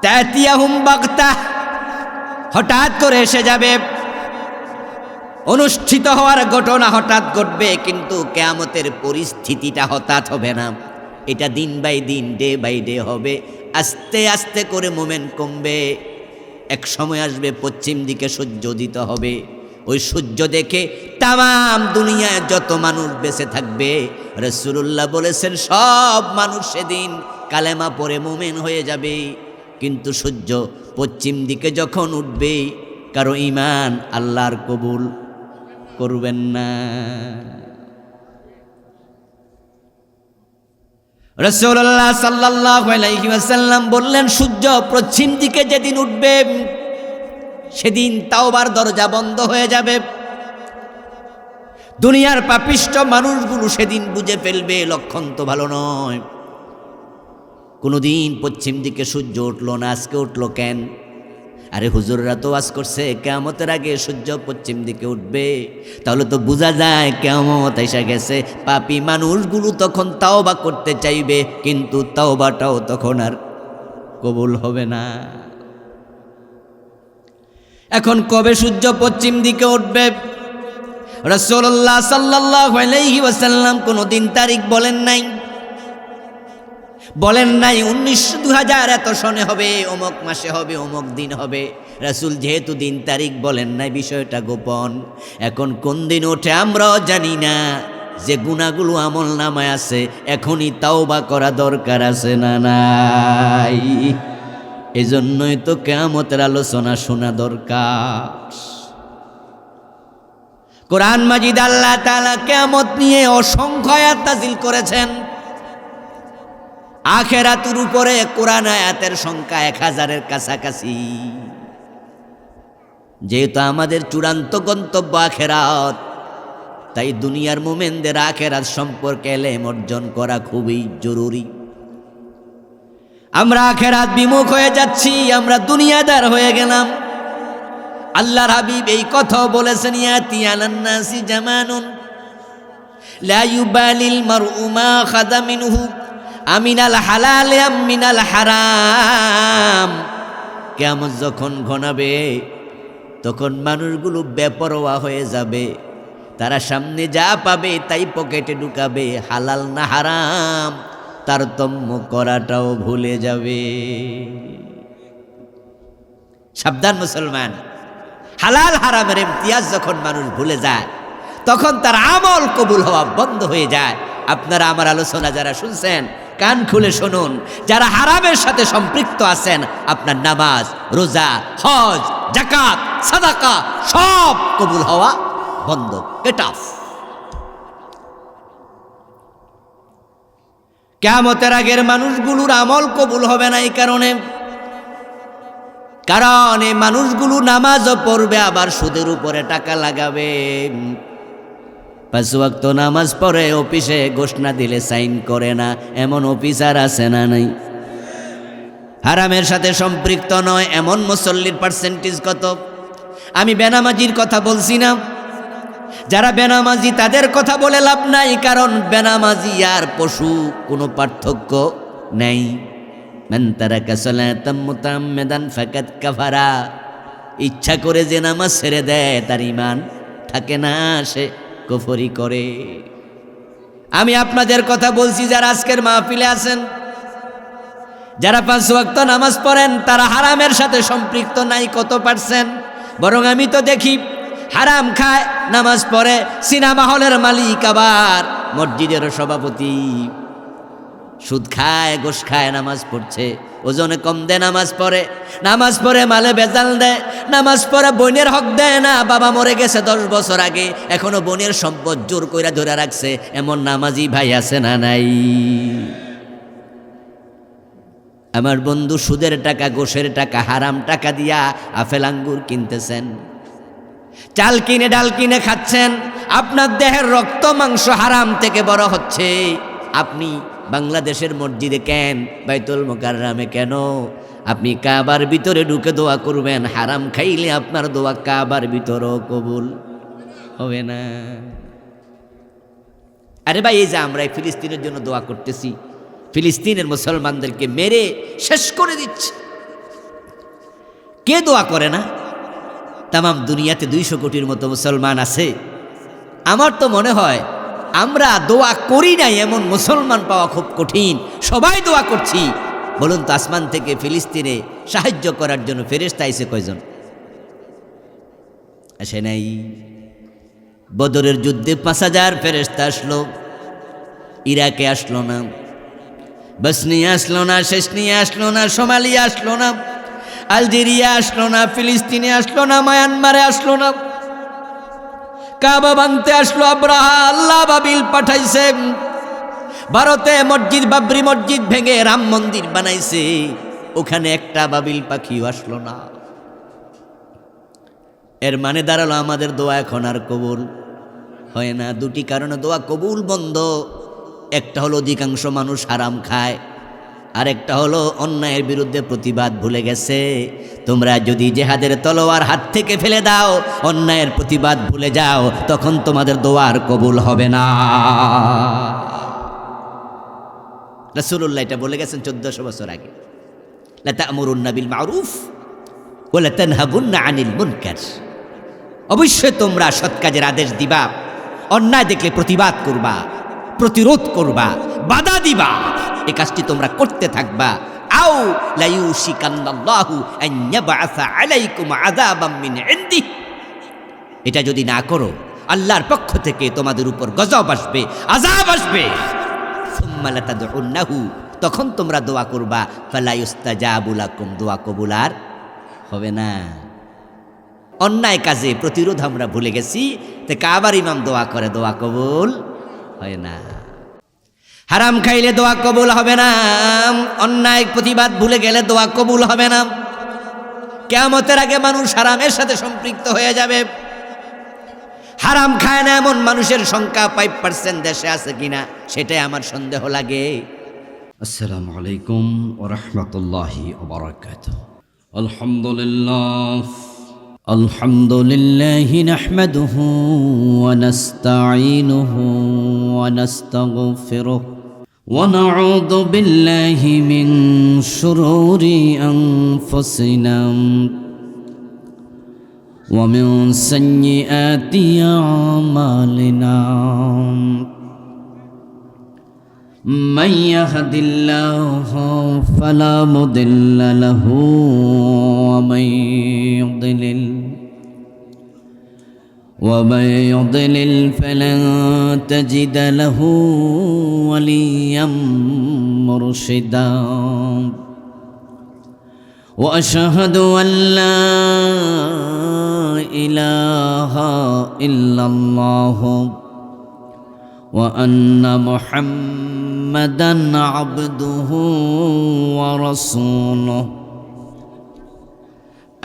তাতিয়াহুম বাগতাহ, হঠাৎ করে এসে যাবে। অনুষ্ঠিত হওয়ার ঘটনা হঠাৎ ঘটবে, কিন্তু কিয়ামতের পরিস্থিতিটা হঠাৎ হবে না। এটা দিন বাই দিন, ডে বাই ডে হবে। আস্তে আস্তে করে মোমেন কমবে। এক সময় আসবে পশ্চিম দিকে সূর্য উদিত হবে। ওই সূর্য দেখে তামাম দুনিয়ায় যত মানুষ বেঁচে থাকবে, রাসূলুল্লাহ বলেছেন সব মানুষ সেদিন কালেমা পড়ে মুমিন হয়ে যাবে। কিন্তু সূর্য পশ্চিম দিকে যখন উঠবে, কারো ঈমান আল্লাহর কবুল করবেন না। রাসূলুল্লাহ সাল্লাল্লাহু আলাইহি ওয়াসাল্লাম বললেন, সূর্য পশ্চিম দিকে যেদিন উঠবে সেদিন তাওবার দরজা বন্ধ হয়ে যাবে। দুনিয়ার পাপিষ্ঠ মানুষগুলো সেদিন বুঝে ফেলবে লক্ষণ তো ভালো নয়। কোনোদিন পশ্চিম দিকে সূর্য উঠলো না, আজকে উঠলো কেন? আরে হুজুররা তো ওয়াজ করছে কিয়ামতের আগে সূর্য পশ্চিম দিকে উঠবে, তাহলে তো বোঝা যায় কিয়ামত এসে গেছে। পাপী মানুষগুলো তখন তাওবা করতে চাইবে, কিন্তু তাওবাটাও তখন আর কবুল হবে না। এখন কবে সূর্য পশ্চিম দিকে উঠবে? রাসূলুল্লাহ সাল্লাল্লাহু আলাইহি ওয়াসাল্লাম কোনো দিন তারিখ বলেন নাই। 2000 এত সনে হবে, অমুক মাসে হবে, অমুক দিন হবে। রাসূল যেহেতু দিন তারিখ বলেন নাই, বিষয়টা গোপন। এখন কোন দিন ওঠে আমরাও জানি না। যে গুনাহগুলো আমল নামায় আছে এখনই তাওবা করা দরকার আছে না নাই? এজন্যই তো কিয়ামতের আলোচনা শোনা দরকার। কোরআন মাজিদ আল্লাহ তাআলা কিয়ামত নিয়ে অসংখ্য আয়াত নাযিল করেছেন। আখিরাতের উপরে কোরআন আয়াতের সংখ্যা 1000-এর কাছাকাছি। যেহেতু আমাদের চূড়ান্ত গন্তব্য আখিরাত, তাই দুনিয়ার মুমিনদের আখিরাত সম্পর্কে ইলম অর্জন করা খুবই জরুরি। আমরা আখিরাত বিমুখ হয়ে যাচ্ছি, আমরা দুনিয়াদার হয়ে গেলাম। আল্লাহর হাবিব এই কথা বলেছেন, ইয়াতি আলান নাসি জামানুন লা ইউবালিল মারউ মা খাদা মিনহু আমিনাল হালাল আম মিনাল হারাম। কিয়ামত যখন ঘনাবে তখন মানুষগুলো বেপরোয়া হয়ে যাবে। তারা সামনে যা পাবে তাই পকেটে ঢুকাবে, হালাল না হারাম তারতম্য করাটাও ভুলে যাবে। সাবধান মুসলমান, হালাল হারামের ইমতিয়াজ যখন মানুষ ভুলে যায় তখন তার আমল কবুল হওয়া বন্ধ হয়ে যায়। আপনারা আমার আলোচনা যারা শুনছেন কান খুলে শুনুন, যারা হারামের সাথে সম্পৃক্ত আছেন, আপনার নামাজ, রোজা, হজ, যাকাত, সাদাকা সব কবুল হওয়া বন্ধ, গেট অফ। কিয়ামতের আগের মানুষগুলোর আমল কবুল হবে না এই কারণে, কারণ এই মানুষগুলো নামাজও পড়বে আবার সুদের উপরে টাকা লাগাবে। 5 ওয়াক্ত নামাজ পড়ে অফিসে ঘোষণা দিলে সাইন করে না, এমন অফিসার আছে না নাই? হারামের সাথে সম্পৃক্ত নয় এমন মুসল্লির পার্সেন্টেজ কত? আমি বেনামাজির কথা বলছি না, যারা বেনামাজি তাদের কথা বলে লাভ নাই, কারণ বেনামাজি আর পশু কোনো পার্থক্য নেই। মান তারাকা সালাতাম মুতাআম্মিদান ফাকাদ কাফারা, ইচ্ছা করে যে নামাজ ছেড়ে দেয় তার ঈমান থাকে না, সে কুফরি করে। আমি আপনাদের কথা বলছি যারা আজকের মাহফিলে আছেন, যারা 5 ওয়াক্ত নামাজ পড়েন, তারা হারামের সাথে সম্পৃক্ত নাই কত পার্সেন্ট? বরং আমি তো দেখি হারাম খায়, নামাজ পড়ে, সিনেমা হলের মালিক, আবার মসজিদের সভাপতি, সুদ খায়, ঘুষ খায়, নামাজ পড়ছে, ওজনে কম দেয়, নামাজ পড়ে মালে বেজাল দেয়, নামাজ পড়ে বোনের হক দেয় না। বাবা মরে গেছে 10 বছর আগে, এখনো বোনের সম্পদ জোর কইরা ধরে রাখছে, এমন নামাজি ভাই আছে না নাই? আমার বন্ধু সুদের টাকা, ঘুষের টাকা, হারাম টাকা দিয়া আপেল আঙ্গুর কিনতেছেন, চাল কিনে ডাল কিনে খাচ্ছেন, আপনার দেহের রক্ত মাংস হারাম থেকে বড় হচ্ছে। আপনি বাংলাদেশের মসজিদে কেন, বাইতুল মুকাররমে কেন? আপনি কাবার ভিতরে ঢুকে দোয়া করবেন, হারাম খাইলে আপনার দোয়া কাবার ভিতরেও কবুল হবে না। আরে ভাই, এই যে আমরা ফিলিস্তিনের জন্য দোয়া করতেছি, ফিলিস্তিনের মুসলমানদেরকে মেরে শেষ করে দিচ্ছে, কে দোয়া করে না? তামাম দুনিয়াতে 200 কোটির মতো মুসলমান আছে। আমার তো মনে হয় আমরা দোয়া করি নাই এমন মুসলমান পাওয়া খুব কঠিন, সবাই দোয়া করছি। বলুন তো, আসমান থেকে ফিলিস্তিনে সাহায্য করার জন্য ফেরেশতা আইছে কয়জন? আসে নাই। বদরের যুদ্ধে 5000 ফেরেশতা আসলো, ইরাকে আসলো না, বসনিয়া আসলো না, শেষনিয়া আসলো না, সোমালিয়া আসলো না, আলজেরিয়া আসলো না, ফিলিস্তিনে আসলো না, মায়ানমারে আসলো না, কাবা ভাঙতে আসলো আব্রাহা, আল্লাহ বাবিল পাঠাইছে, ভারতে মসজিদ, বাবরি মসজিদ ভেঙে রাম মন্দির বানাইছে, ওখানে একটা বাবিল পাখিও আসলো না। এর মানে দাঁড়ালো আমাদের দোয়া এখন আর কবুল হয় না। 2টি কারণে দোয়া কবুল বন্ধ। একটা হলো অধিকাংশ মানুষ হারাম খায়, আর একটা হলো অন্যায়ের বিরুদ্ধে প্রতিবাদ ভুলে গেছে। তোমরা যদি জিহাদের তলোয়ার হাত থেকে ফেলে দাও, অন্যায়ের প্রতিবাদ ভুলে যাও, তখন তোমাদের দোয়ার কবুল হবে না। রাসূলুল্লাহ এটা বলে গেছেন 1400 বছর আগে, লা তা'মুরুন্না বিল মা'রুফ ওয়া লা তানহাবুন্না আনিল মুনকার। অবশ্যই তোমরা সৎ কাজের আদেশ দিবা, অন্যায় দেখলে প্রতিবাদ করবা, প্রতিরোধ করবা, বাধা দিবা, এই কাজটি তোমরা করতে থাকবা। আও লা ইউশিকান্নাল্লাহু আন ইয়াবআসা আলাইকুম আযাবাম মিন ইনদি, এটা যদি না করো আল্লাহর পক্ষ থেকে তোমাদের উপর গজব আসবে, আযাব আসবে। সুম্মা লাতাদউন্নাহু, তখন তোমরা দোয়া করবা, ফালা ইউস্তাজাবু লাকুম, দোয়া কবুল আর হবে না। অন্যায় কাজে প্রতিরোধ আমরা ভুলে গেছি, তে কাবার ইমাম দোয়া করে, দোয়া কবুল হয় না। হারাম খাইলে দোয়া কবুল হবে না, অন্যায় প্রতিবাদ ভুলে গেলে দোয়া কবুল হবে না। কিয়ামতের আগে মানুষ হারামের সাথে সম্পৃক্ত হয়ে যাবে। হারাম খায় না এমন মানুষের সংখ্যা 5% দেশে আছে কিনা সেটাই আমার সন্দেহ লাগে। আসসালামু আলাইকুম ওয়া রাহমাতুল্লাহি ওয়া বারাকাতুহু। আলহামদুলিল্লাহি নাহমাদুহু ওয়া নাস্তাঈনুহু ওয়া নাস্তাগফিরুহু ওয়া নাউযু বিল্লাহি মিন শুরুরি আনফুসিনা ওয়া মিন সাইয়্যাতি আমালিনা। من يهد الله فلا مضل له ومن يضلل فلن تجد له وليا مرشدا. وأشهد أن لا إله إلا الله وأن محمدًا عبده ورسوله.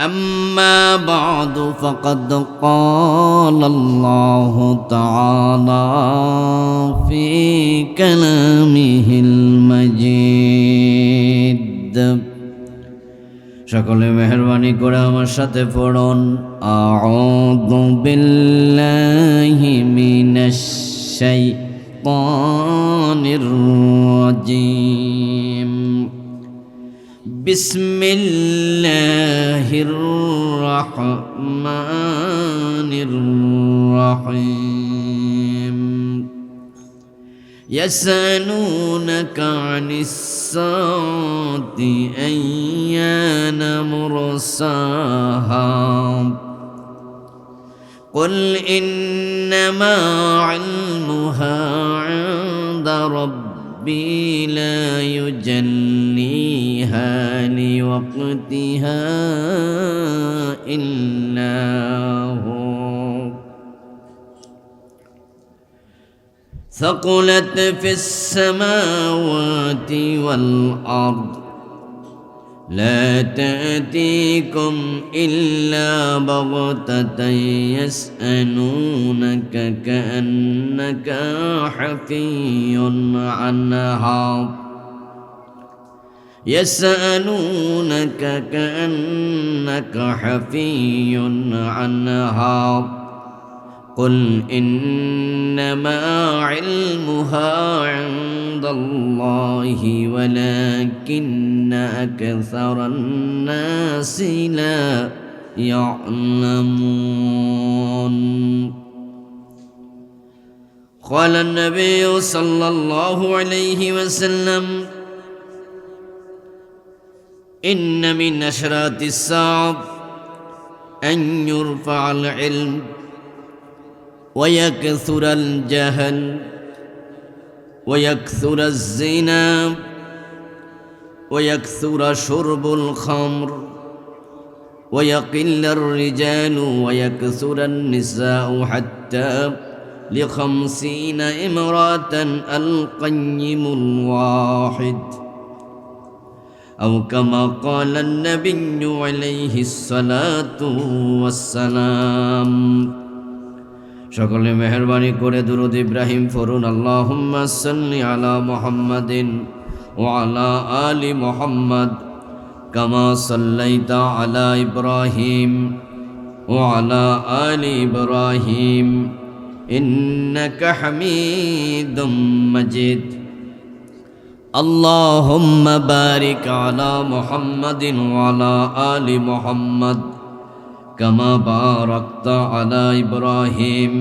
أما بعد فقد قال الله تعالى في كلامه المجيد. সকলে মেহেরবানি করে আমার সাথে পড়ুন, আউযু বিল্লাহি মিনাশ শাইতানির রাজিম। বিসমিল্লাহির রহমানির রহিম। ইয়াসআলুনাকা আনিস সাআতি আইয়ানা মুরসাহা قل إنما علمها عند ربي لا يجليها لوقتها إلا هو ثقلت في السماوات والأرض لا تأتيكم إلا بغتة يسألونك كأنك حفي عنها يسألونك كأنك حفي عنها قل إنما علمها عند الله ولكن أكثر الناس لا يعلمون. قال النبي صلى الله عليه وسلم إن من أشراط الساعة أن يرفع العلم ويكثر الجهل ويكثر الزنا ويكثر شرب الخمر ويقل الرجال ويكثر النساء حتى ل50 امرأة القيم الواحد أو كما قال النبي عليه الصلاة والسلام. সকলে মেহেরবানি করে দুরূদ ইব্রাহিম পড়ুন। আল্লাহুম্মা সাল্লি আলা মুহাম্মাদিন ওয়া আলা আলি মুহাম্মাদ কামা সাল্লাইতা আলা ইব্রাহিম ওয়া আলা আলি ইব্রাহিম ইন্নাকা হামিদুম মাজিদ। আল্লাহুম্মা বারিক আলা মুহাম্মাদিন ওয়া আলা আলি মুহাম্মাদ كما باركت على إبراهيم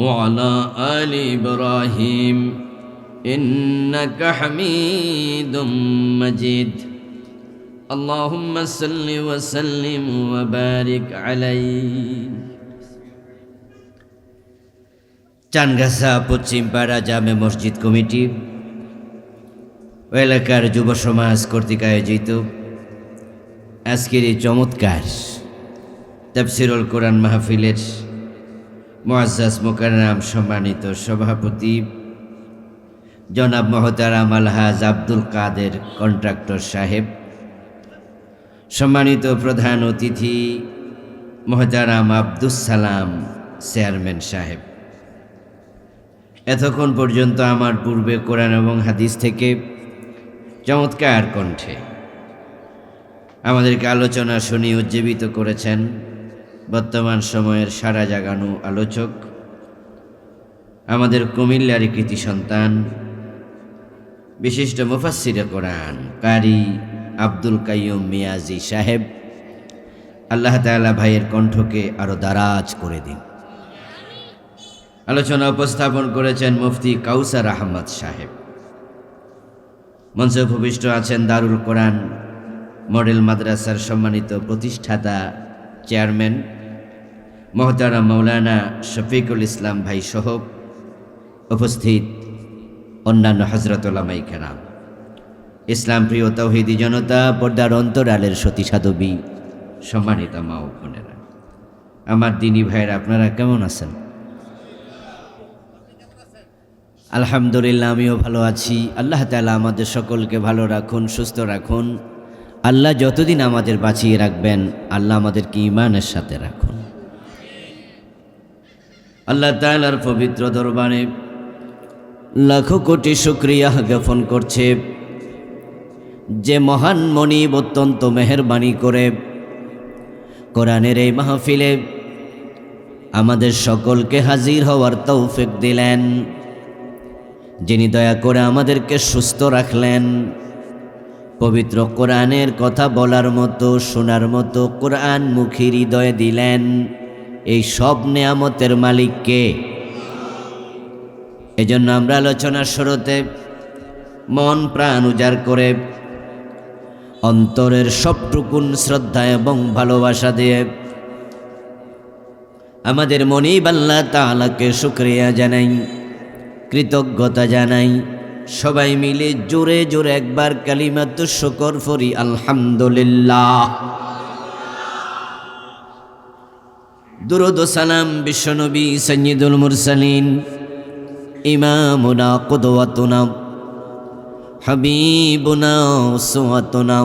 وعلى آل إبراهيم إنك حميد مجيد. اللهم صل وسلم وبارك عليه. চানগাছা পশ্চিমপাড়া জামে মসজিদ কমিটি ও এলাকার যুব সমাজ কর্তৃক আয়োজিত আজকের এই চমৎকার তাফসীরুল কোরআন মাহফিলের মুআজ্জাজ মুকাররম সম্মানিত সভাপতি জনাব মোহতারাম আলহাজ আব্দুল কাদের কন্ট্রাক্টর সাহেব, সম্মানিত প্রধান অতিথি মোহতারাম আব্দুস সালাম চেয়ারম্যান সাহেব, এতক্ষণ পর্যন্ত আমার পূর্বে কোরআন এবং হাদিস থেকে চমৎকার কণ্ঠে আমাদেরকে আলোচনা শুনিয়ে উজ্জীবিত করেছেন বর্তমান সময়ের সারা জাগানো আলোচক, আমাদের কুমিল্লার কৃতি সন্তান, বিশিষ্ট মুফাসসিরে কোরআন কারি আব্দুল কাইয়ুম মিয়াজি সাহেব। আল্লাহ তাআলা ভাইয়ের কণ্ঠকে আরো দারাজ করে দিন। আলোচনা উপস্থাপন করেছেন মুফতি কাউসার আহমদ সাহেব। মঞ্চে উপবিষ্ট আছেন দারুল কোরআন মডেল মাদ্রাসার সম্মানিত প্রতিষ্ঠাতা চেয়ারম্যান মোহতারাম মাওলানা শফিকুল ইসলাম ভাই সহ উপস্থিত অন্যান্য হযরত উলামায়ে কেরাম, ইসলাম প্রিয় তাওহীদি জনতা, পর্দার অন্তরালের সতী সাধবী, সম্মানিত মা ও বোনেরা, আমার দিনী ভাইয়েরা, আপনারা কেমন আছেন? আলহামদুলিল্লাহ, আমিও ভালো আছি। আল্লাহ তাআলা আমাদের সকলকে ভালো রাখুন, সুস্থ রাখুন। আল্লাহ যতদিন আমাদের বাঁচিয়ে রাখবেন, আল্লাহ আমাদেরকে ঈমানের সাথে রাখুন। আল্লাহ তাআলার পবিত্র দরবারে লাখো কোটি শুকরিয়া জ্ঞাপন করছে যে মহান মনিব অত্যন্ত মেহেরবানি করে কোরআনের এই মাহফিলে আমাদের সকলকে হাজির হওয়ার তৌফিক দিলেন, যিনি দয়া করে আমাদেরকে সুস্থ রাখলেন, পবিত্র কোরআনের কথা বলার মতো, শোনার মতো কোরআন মুখী হৃদয় দিলেন। এই সব নেয়ামতের মালিক কে? এজন্য আমরা আলোচনার শুরুতে মন প্রাণ উজাড় করে অন্তরের সবটুকুন শ্রদ্ধা এবং ভালোবাসা দিয়ে আমাদের মনিব আল্লাহ তাআলাকে শুকরিয়া জানাই, কৃতজ্ঞতা জানাই। সবাই মিলে জোরে জোরে একবার কালিমাতুশ শুকর পড়ি, আলহামদুলিল্লাহ। দুরূদ ও সালাম বিশ্বনবী সাইয়্যিদুল মুরসালিন, ইমামুনা কুদওয়াতুনা হাবিবুনা উসওয়াতুনা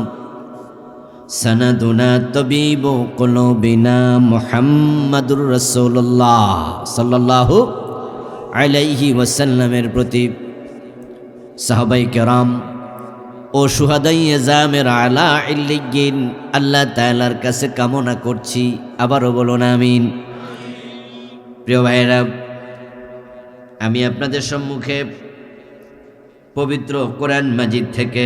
সানাদুনা তাবিবু কুলুবিনা মুহাম্মাদুর রাসূলুল্লাহ সাল্লাল্লাহু আলাইহি ওয়াসাল্লামের প্রতি, সাহাবায়ে কেরাম ও শুহাদায়ে জামের আলা ইল্লিয়িন আল্লাহ তাআলার কাছে কামনা করছি, আবারও বলুন আমিন। প্রিয় ভাইরা, আমি আপনাদের সম্মুখে পবিত্র কোরআন মাজিদ থেকে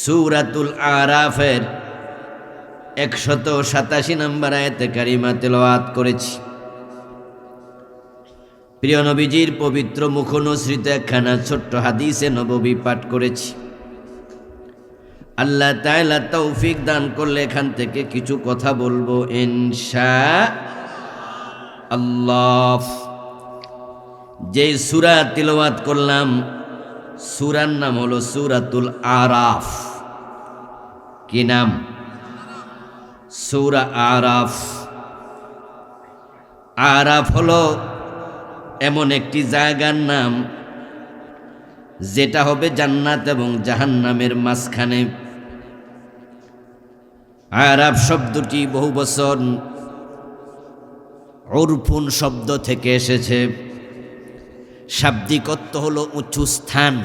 সূরাতুল আরাফের 187 নম্বর আয়াতে কারিমা তেলাওয়াত করেছি। প্রিয় নবীজির পবিত্র মুখনসৃত একখানা ছোট্ট হাদিসে নববী পাঠ করেছি। আল্লাহ তাআলা তৌফিক দান করলে এখান থেকে কিছু কথা বলবো ইনশাআল্লাহ। যে সূরা তিলাওয়াত করলাম, সূরার নাম হলো সূরাতুল আরাফ। কি নাম? সূরা আরাফ। আরাফ হলো এমন একটি জায়গার নাম যেটা হবে জান্নাত এবং জাহান্নামের মাঝখানে। আরাফ শব্দটি বহু বছর উরফুন শব্দ থেকে এসেছে। শাব্দিক অর্থ হলো উঁচু স্থান।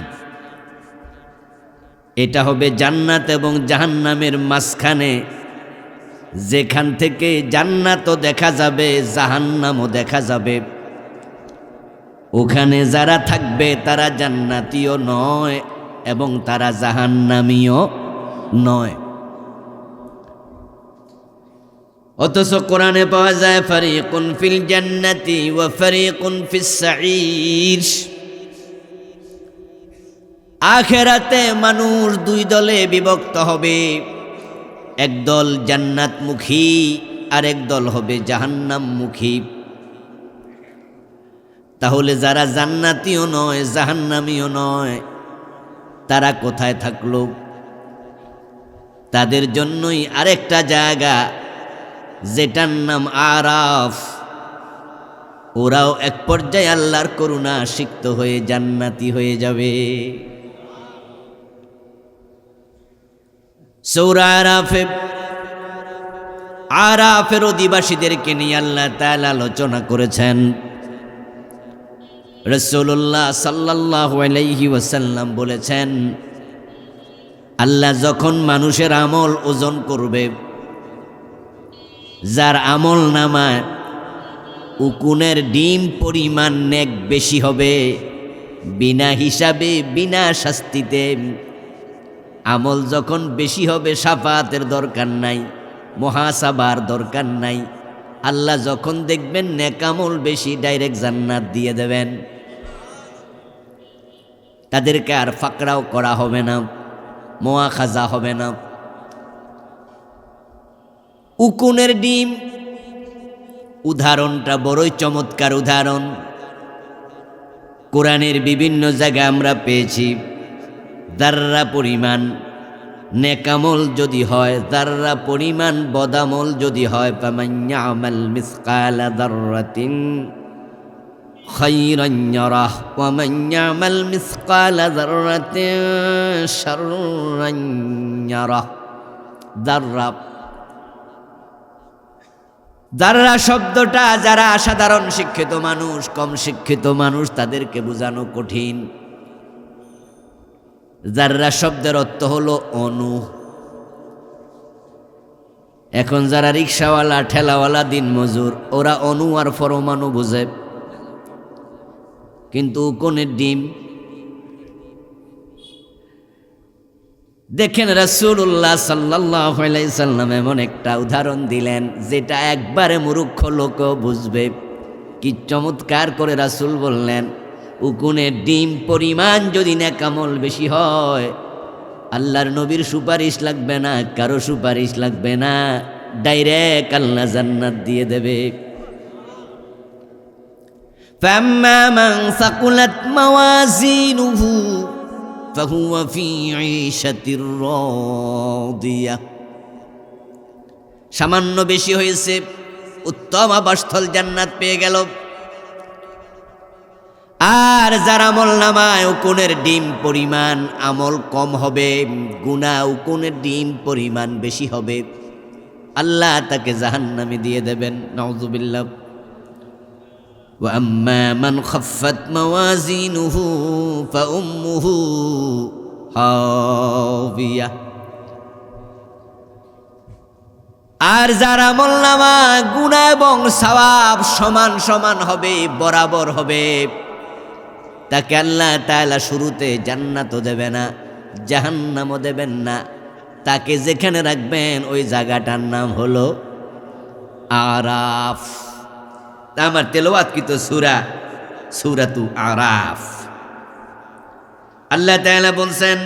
এটা হবে জান্নাত এবং জাহান্নামের মাঝখানে, যেখান থেকে জান্নাতও দেখা যাবে, জাহান্নামও দেখা যাবে। ওখানে যারা থাকবে তারা জান্নাতীয় নয় এবং তারা জাহান্নামীও নয়। অথচ কোরআনে পাওয়া যায় ফারিকুন ফিল জান্নাতি ওয়া ফারিকুন ফিস সাঈর। আখিরাতে মানুষ দুই দলে বিভক্ত হবে, একদল জান্নাতমুখী আর একদল হবে জাহান্নামমুখী। তাহলে যারা জান্নাতীও নয় জাহান্নামীও নয়, তারা কোথায় থাকলো? তাদের জন্যই আরেকটা জায়গা যেটার নাম আরাফ, ওরাও এক পর্যায়ে আল্লাহর করুণা সিক্ত হয়ে জান্নাতি হয়ে যাবে। সূরা আরাফের অধিবাসীদেরকে নিয়ে আল্লাহ তাআলা আলোচনা করেছেন। রাসূলুল্লাহ সাল্লাল্লাহু আলাইহি ওয়াসাল্লাম বলেছেন, আল্লাহ যখন মানুষের আমল ওজন করবে, যার আমল নামায় উকুনের ডিম পরিমাণ নেক বেশি হবে, বিনা হিসাবে বিনা শাস্তিতে। আমল যখন বেশি হবে, শাফাতের দরকার নাই, মুহাসাবার দরকার নাই। আল্লাহ যখন দেখবেন নেক আমল বেশি, ডাইরেক্ট জান্নাত দিয়ে দেবেন। তাদেরকে আর ফাকরাও করা হবে না, মুআখাজা হবে না। উকুনের ডিম উদাহরণটা বড়ই চমৎকার উদাহরণ। কোরআনের বিভিন্ন জায়গায় আমরা পেয়েছি, যাররা পরিমাণ নেকামল যদি হয়, যাররা পরিমাণ বদামল যদি হয়, ফামান ইয়ামাল মিসকালা যাররাতিন খায়রান ইয়ারাহ ওয়া মান ইয়ামাল মিসকালা যাররাতিন শাররান ইয়ারাহ। যাররা শব্দটা যারা সাধারণ শিক্ষিত মানুষ, কম শিক্ষিত মানুষ, তাদেরকে বোঝানো কঠিন। যাররা শব্দের অর্থ হলো অণু। এখন যারা রিক্সাওয়ালা, ঠেলাওয়ালা, দিন মজুর, ওরা অণু আর পরমাণু বুঝে, কিন্তু কোনের ডিম। দেখেন রাসূলুল্লাহ সাল্লাল্লাহু আলাইহি সাল্লাম এমন একটা উদাহরণ দিলেন যেটা একবারে মূর্খ লোকও বুঝবে। কি চমৎকার করে রাসূল বললেন, উকুনের ডিম পরিমাণ যদি নেকামল বেশি হয়, আল্লাহর নবীর সুপারিশ লাগবে না, কারো সুপারিশ লাগবে না, ডাইরেক্ট আল্লাহ জান্নাত দিয়ে দেবে। ফাম্মা মান সাকুলাত মাওয়াজিনুহু ফাহুয়া ফি ঈশাতির রাদিয়া। সামান্য বেশি হয়েছে, উত্তম আবাসস্থল জান্নাত পেয়ে গেল। আর যার আমল নামায় উকুনের ডিম পরিমাণ আমল কম হবে, গুনাহ উকুনের ডিম পরিমাণ বেশি হবে, আল্লাহ তাকে জাহান্নামে দিয়ে দেবেন, নাউযুবিল্লাহ। ওয়া আম্মা মান খাফফাত মাওয়াজিনুহু ফাউম্মুহু হাবিয়া। আর যার আমল নামায় গুনাহ এবং সওয়াব সমান সমান হবে, বরাবর হবে, তাকে আল্লাহ তাআলা শুরুতে জান্নাতও দেবে না, জাহান্নামও দেবেন না। তাকে যেখানে রাখবেন ওই জায়গাটার নাম হলো আরাফ। আমার তেলাওয়াতকৃত সূরা সূরাতু আরাফ। আল্লাহ তাআলা বলছেন,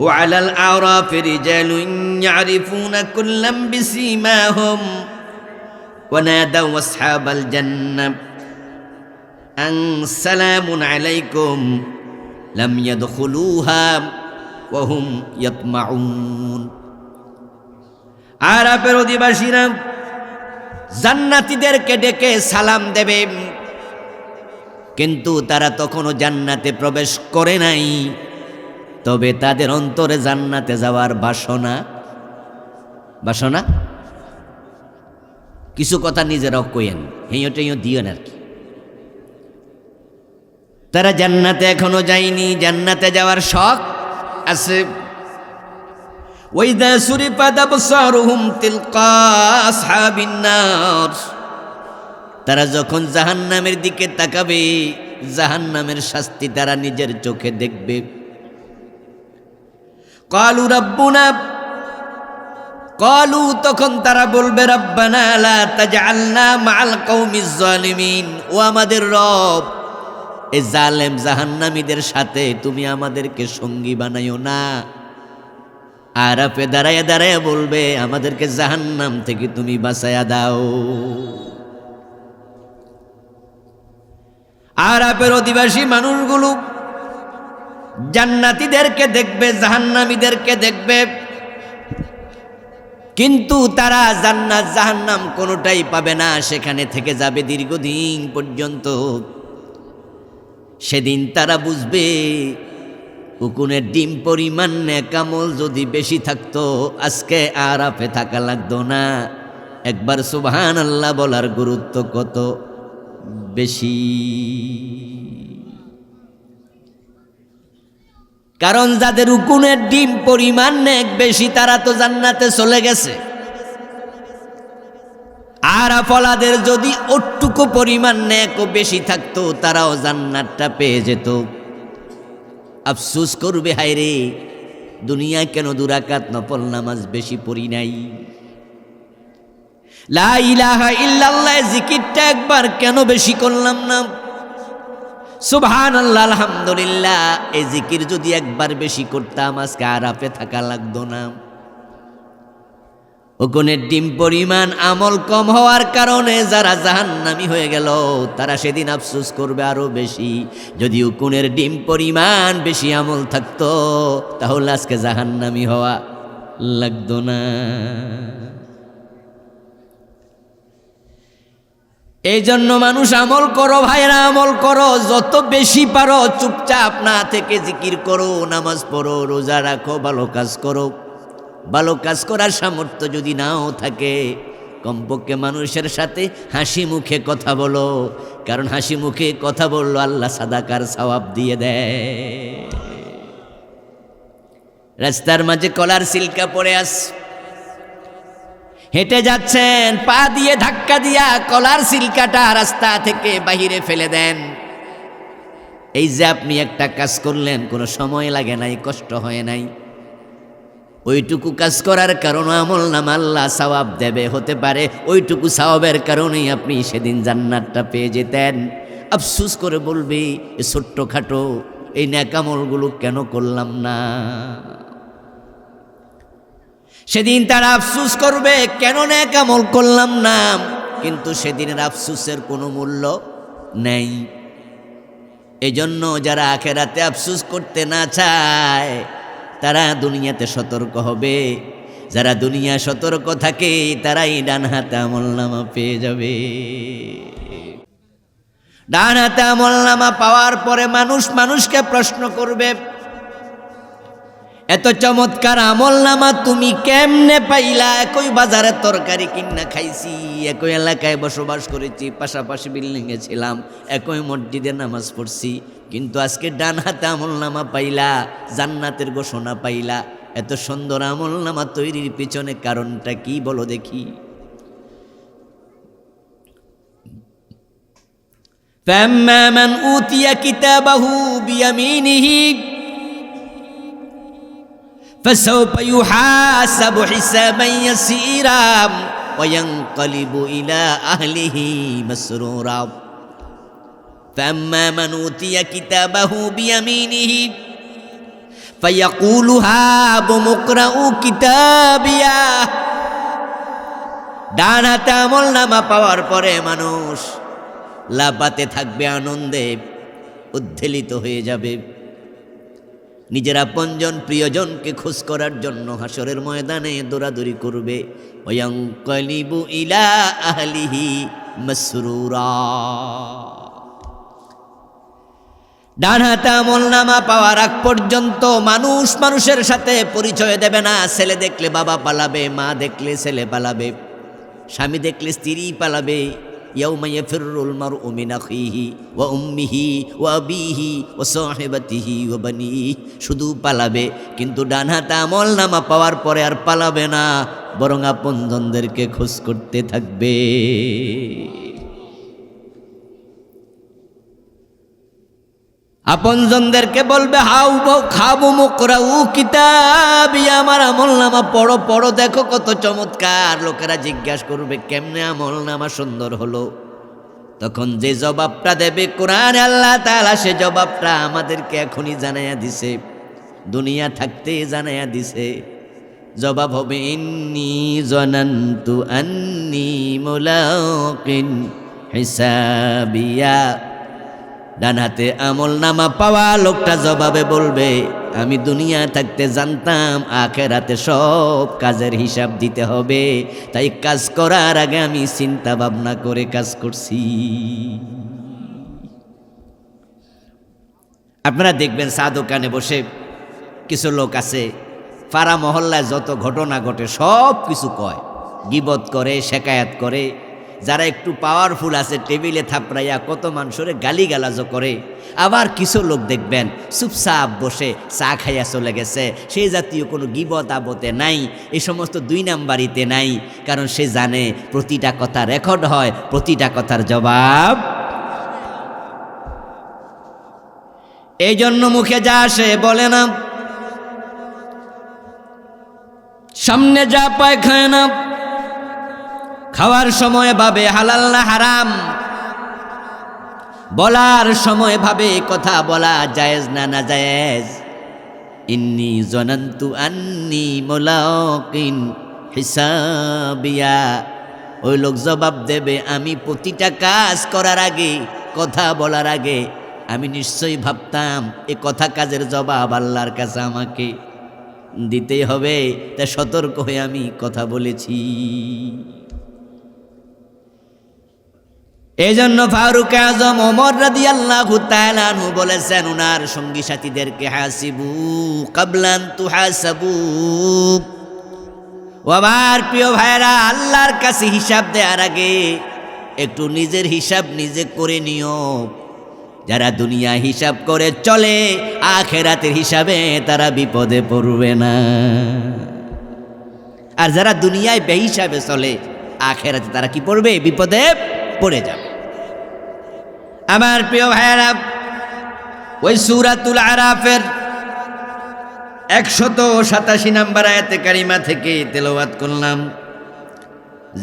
ওয়া আলাল আরাফি রিজালুন ইয়ারিফুনা কুল্লাম বিসীমাহুম ওয়া নাদাউ আসহাবাল জান্নাহ আন সালামুন আলাইকুম লাম ইয়াদখুলুহা ওয়া হুম ইয়াতমাউন। আরাফের অধিবাসীরা জান্নাতীদেরকে ডেকে সালাম দেবে, কিন্তু তারা তখনও জান্নাতে প্রবেশ করে নাই, তবে তাদের অন্তরে জান্নাতে যাওয়ার বাসনা কিছু কথা নিজেরাও কইেন, হেঁটেও দিয়েন আর কি। তারা জান্নাতে এখনো যায়নি, জান্নাতে যাওয়ার শখ আছে। ওয়াইদা সুরিফাত আবসারুহুম তিলকা আসহাবিন নার। তারা যখন জাহান্নামের দিকে তাকাবে, জাহান্নামের শাস্তি তারা নিজের চোখে দেখবে। ক্বালু রাব্বুনা, ক্বালু তখন তারা বলবে, রাব্বানা লা তাজআলনা মাআল কওমিজ জালিমিন। ও আমাদের রব, এই জালেম জাহান্নামীদের সাথে তুমি আমাদেরকে সঙ্গী বানাইও না। আরাফে দাঁড়ায় দাঁড়ায় বলবে, আমাদেরকে জাহান্নাম থেকে তুমি বাঁচায়া দাও। আরাফের অধিবাসী মানুষগুলো জান্নাতীদেরকে দেখবে, জাহান্নামীদেরকে দেখবে। কিন্তু তারা জান্নাত জাহান্নাম কোনোটাই পাবে না, সেখানে থেকে যাবে দীর্ঘদিন পর্যন্ত। সেদিন তারা বুঝবে উকুনের ডিম পরিমাণ নেক আমল যদি বেশি থাকতো আজকে আরাফে থাকা লাগতো না। একবার সুবহানাল্লাহ বলার গুরুত্ব কত বেশি। কারণ যাদের উকুনের ডিম পরিমাণ নেক বেশি তারা তো জান্নাতে চলে গেছে। আর আফলাদের যদি ওটুকু পরিমাণ নেকও বেশি থাকতো তারাও জান্নাতটা পেয়ে যেত। আফসোস করবে, হায় রে দুনিয়ায় কেন দুরাকাত নফল নামাজ বেশি পড়ি নাই, লা ইলাহা ইল্লাল্লাহ জিকিরটা একবার কেন বেশি করলাম না, সুবহানাল্লাহ আলহামদুলিল্লাহ এই জিকির যদি একবার বেশি করতাম আজকে আরাফে থাকা লাগতো না। উকুনের ডিম পরিমাণ আমল কম হওয়ার কারণে যারা জাহান্নামী হয়ে গেল তারা সেদিন আফসোস করবে আরো বেশি। যদি উকুনের ডিম পরিমাণ বেশি আমল থাকতো তাহলে আজকে জাহান্নামী হওয়া লাগতো না। এই জন্য মানুষ আমল করো ভাইরা, আমল করো, যত বেশি পারো চুপচাপ না থেকে জিকির করো, নামাজ পড়ো, রোজা রাখো, ভালো কাজ করো। ভালো কাজ করার সামর্থ্য যদি নাও থাকে কমপক্ষে মানুষের সাথে হাসি মুখে কথা বলো, কারণ হাসি মুখে কথা বললো আল্লাহ সাদাকার সওয়াব দিয়ে দেয়। রাস্তার মাঝে কলার সিলকা পড়ে আস, হেঁটে যাচ্ছেন, পা দিয়ে ধাক্কা দিয়া কলার সিলকাটা রাস্তা থেকে বাহিরে ফেলে দেন। এই যে আপনি একটা কাজ করলেন, কোনো সময় লাগে নাই, কষ্ট হয় নাই, ওইটুকু কাজ করার কারণে আমল নামা আল্লাহ সওয়াব দেবে। হতে পারে ওইটুকু সওয়াবের কারণেই আপনি সেদিন জান্নাতটা পেয়ে যেতেন। আফসোস করে বলবে এই ছোট্টখাটো এই নেক আমলগুলো কেন করলাম না। সেদিন তারা আফসোস করবে কেন নেক আমল করলাম না, কিন্তু সেদিনের আফসোসের কোনো মূল্য নেই। এজন্য যারা আখেরাতে আফসোস করতে না চায় তারা দুনিয়াতে সতর্ক হবে। যারা দুনিয়া সতর্ক থাকে তারাই ডান হাতে আমলনামা পেয়ে যাবে। ডান হাতে আমলনামা পাওয়ার পরে মানুষকে প্রশ্ন করবে, এত চমৎকার আমলনামা তুমি কেমনে পাইলা? একই বাজারে তরকারি কিনা খাইছি, একই এলাকায় বসবাস করেছি, পাশাপাশি বিল্ডিংয়ে ছিলাম, একই মসজিদে নামাজ পড়ছি, কিন্তু আজকে ডান হাতে আমলনামা পাইলা, জান্নাতের ঘোষণা পাইলা। এত সুন্দর আমলনামা তৈরির পিছনে কারণটা কি বলো দেখি? ফাম্মা মান উতিয়া কিতাবাহু বিয়ামিনিহি فسوف يحاسب حسابا يسيرا وينقلب إلى أهله مسرورا فأما من أوتي كتابه بيمينه فيقول هاؤم اقرءوا كتابيه। ডান হাতে আমলনামা পাওয়ার পরে মানুষ লাফাতে থাকবে, আনন্দে উদ্বেলিত হয়ে যাবে। নিজের আপনজন প্রিয়জনকে খোঁজ করার জন্য হাসরের ময়দানে দৌড়াদৌড়ি করবে। ওয়ায়ানকালিবু ইলা আহলিহি মাসরুরা। ডান হাতে আমলনামা পাওয়ার আগ পর্যন্ত মানুষ মানুষের সাথে পরিচয় দেবে না। ছেলে দেখলে বাবা পালাবে, মা দেখলে ছেলে পালাবে, স্বামী দেখলে স্ত্রী পালাবে। ইয়াউমা ইয়াফিরুল মারউ মিন আখিহি ওয়া উম্মিহি ওয়া আবিহি ওয়া সাহিবাতিহি ওয়া বানিহি। শুধু পালাবে, কিন্তু ডান হাতে আমলনামা পাওয়ার পরে আর পালাবে না, বরং আপনজনদেরকে খোঁজ করতে থাকবে। আপনজনদেরকে বলবে খাবো মুকরাউ কিতাবি, আমার আমলনামা পড়ো পড়ো, দেখো কত চমৎকার। লোকেরা জিজ্ঞাসা করবে কেমনে আমলনামা সুন্দর হলো? তখন যে জবাবটা দেবে কোরআনে আল্লাহ তাআলা সে জবাবটা আমাদেরকে এখনই জানাইয়া দিছে, দুনিয়া থাকতে জানাইয়া দিছে। জবাব হবে ইন্নী জানান্তু আন্নী মুলাকিন হিসাবিয়া ডান হাতে আমল নামা পাওয়া লোকটা জবাবে বলবে, আমি দুনিয়া থাকতে জানতাম আখেরাতে সব কাজের হিসাব দিতে হবে, তাই কাজ করার আগে আমি চিন্তা ভাবনা করে কাজ করছি। আপনারা দেখবেন চা দোকানে বসে কিছু লোক আছে, পাড়া মহল্লায় যত ঘটনা ঘটে সব কিছু কয়, গীবত করে, শেকায়াত করে। যারা একটু পাওয়ারফুল আছে টেবিলে থাপড়াইয়া কত মানুষের গালিগালাজও করে। আবার কিছু লোক দেখবেন চুপচাপ বসে চা খাইয়া চলে গেছে, সেই জাতীয় কোনো গীবত আবতে নাই, এই সমস্ত 2 নাম্বারিতে নাই, কারণ সে জানে প্রতিটা কথা রেকর্ড হয়, প্রতিটা কথার জবাব। এই জন্য মুখে যা আসে বলে না, সামনে যা পায় খায় না, খাওয়ার সময় ভাবে হালাল না হারাম, বলার সময় ভাবে কথা বলা জায়েজ না না জায়েজ। ইন্নী জনান্তু আন্নী মুলাকিন হিসাবিয়া, ওই লোক জবাব দেবে, আমি প্রতিটা কাজ করার আগে, কথা বলার আগে আমি নিশ্চয়ই ভাবতাম এ কথা কাজের জবাব আল্লাহর কাছে আমাকে দিতেই হবে, তা সতর্ক হয়ে আমি কথা বলেছি। এই জন্য ফারুক আজম ওমর রাদিয়াল্লাহু তাআলা আনহু বলেছেন উনার সঙ্গী সাথীদেরকে, হাসিবু কাবলান তুহাসাবু। ও আমার প্রিয় ভাইরা, আল্লাহর কাছে হিসাব দেওয়ার আগে একটু নিজের হিসাব নিজে করে নিও। যারা দুনিয়া হিসাব করে চলে, আখেরাতের হিসাবে তারা বিপদে পড়বে না। আর যারা দুনিয়ায় বেহিসাবে চলে, আখেরাতে তারা কি পড়বে? বিপদে পড়ে যাবে। আমার প্রিয় ভাইয়েরা, ওই সূরাতুল আরাফের 187 নম্বর আয়াতে কারিমা থেকে তেলাওয়াত করলাম,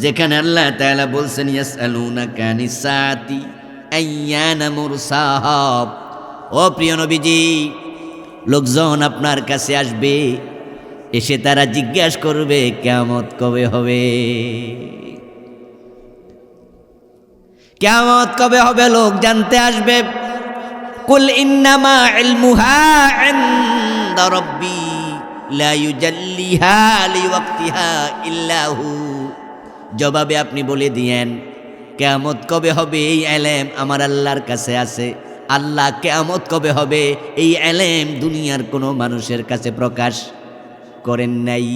যেখানে আল্লাহ তাআলা বলছেন, ইয়াসআলুনাকা আনিস সাআতি আইয়ানা মুরসাহা। ও প্রিয় নবীজি, লোকজন আপনার কাছে আসবে, এসে তারা জিজ্ঞাসা করবে কিয়ামত কবে হবে, কিয়ামত কবে হবে লোক জানতে আসবে। কুল ইন্নামা ইলমুহা ইনদা রাব্বি লা ইউজাল্লিহা লিওয়াক্তিহা ইল্লা হু। জবাবে আপনি বলে দিয়েন, কিয়ামত কবে হবে এই ইলম আমার আল্লাহর কাছে আছে। আল্লাহ কিয়ামত কবে হবে এই ইলম দুনিয়ার কোনো মানুষের কাছে প্রকাশ করেন নাই।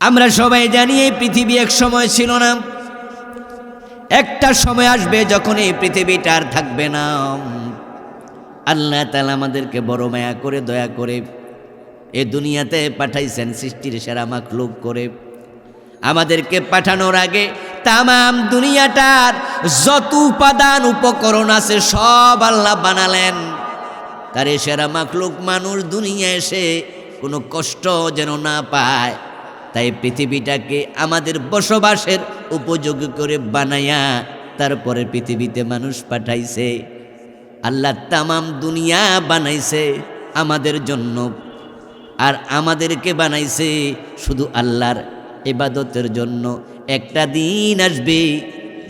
আমরা সবাই জানি এই পৃথিবী এক সময় ছিল না, একটা সময় আসবে যখন এই পৃথিবীটা আর থাকবে না। আল্লাহ তাআলা আমাদেরকে বড় মায়া করে দয়া করে এই দুনিয়াতে পাঠাইছেন সৃষ্টির সেরা মাখলুক করে। আমাদেরকে পাঠানোর আগে তামাম দুনিয়াটার যত উপাদান উপকরণ আছে সব আল্লাহ বানালেন। তার এই সেরা মাখলুক মানুষ দুনিয়া এসে কোনো কষ্ট যেন না পায়, তাই পৃথিবীটাকে আমাদের বসবাসের উপযোগী করে বানায়া তারপরে পৃথিবীতে মানুষ পাঠাইছে। আল্লাহ তামাম দুনিয়া বানাইছে আমাদের জন্য, আর আমাদেরকে বানাইছে শুধু আল্লাহর ইবাদতের জন্য। একটা দিন আসবে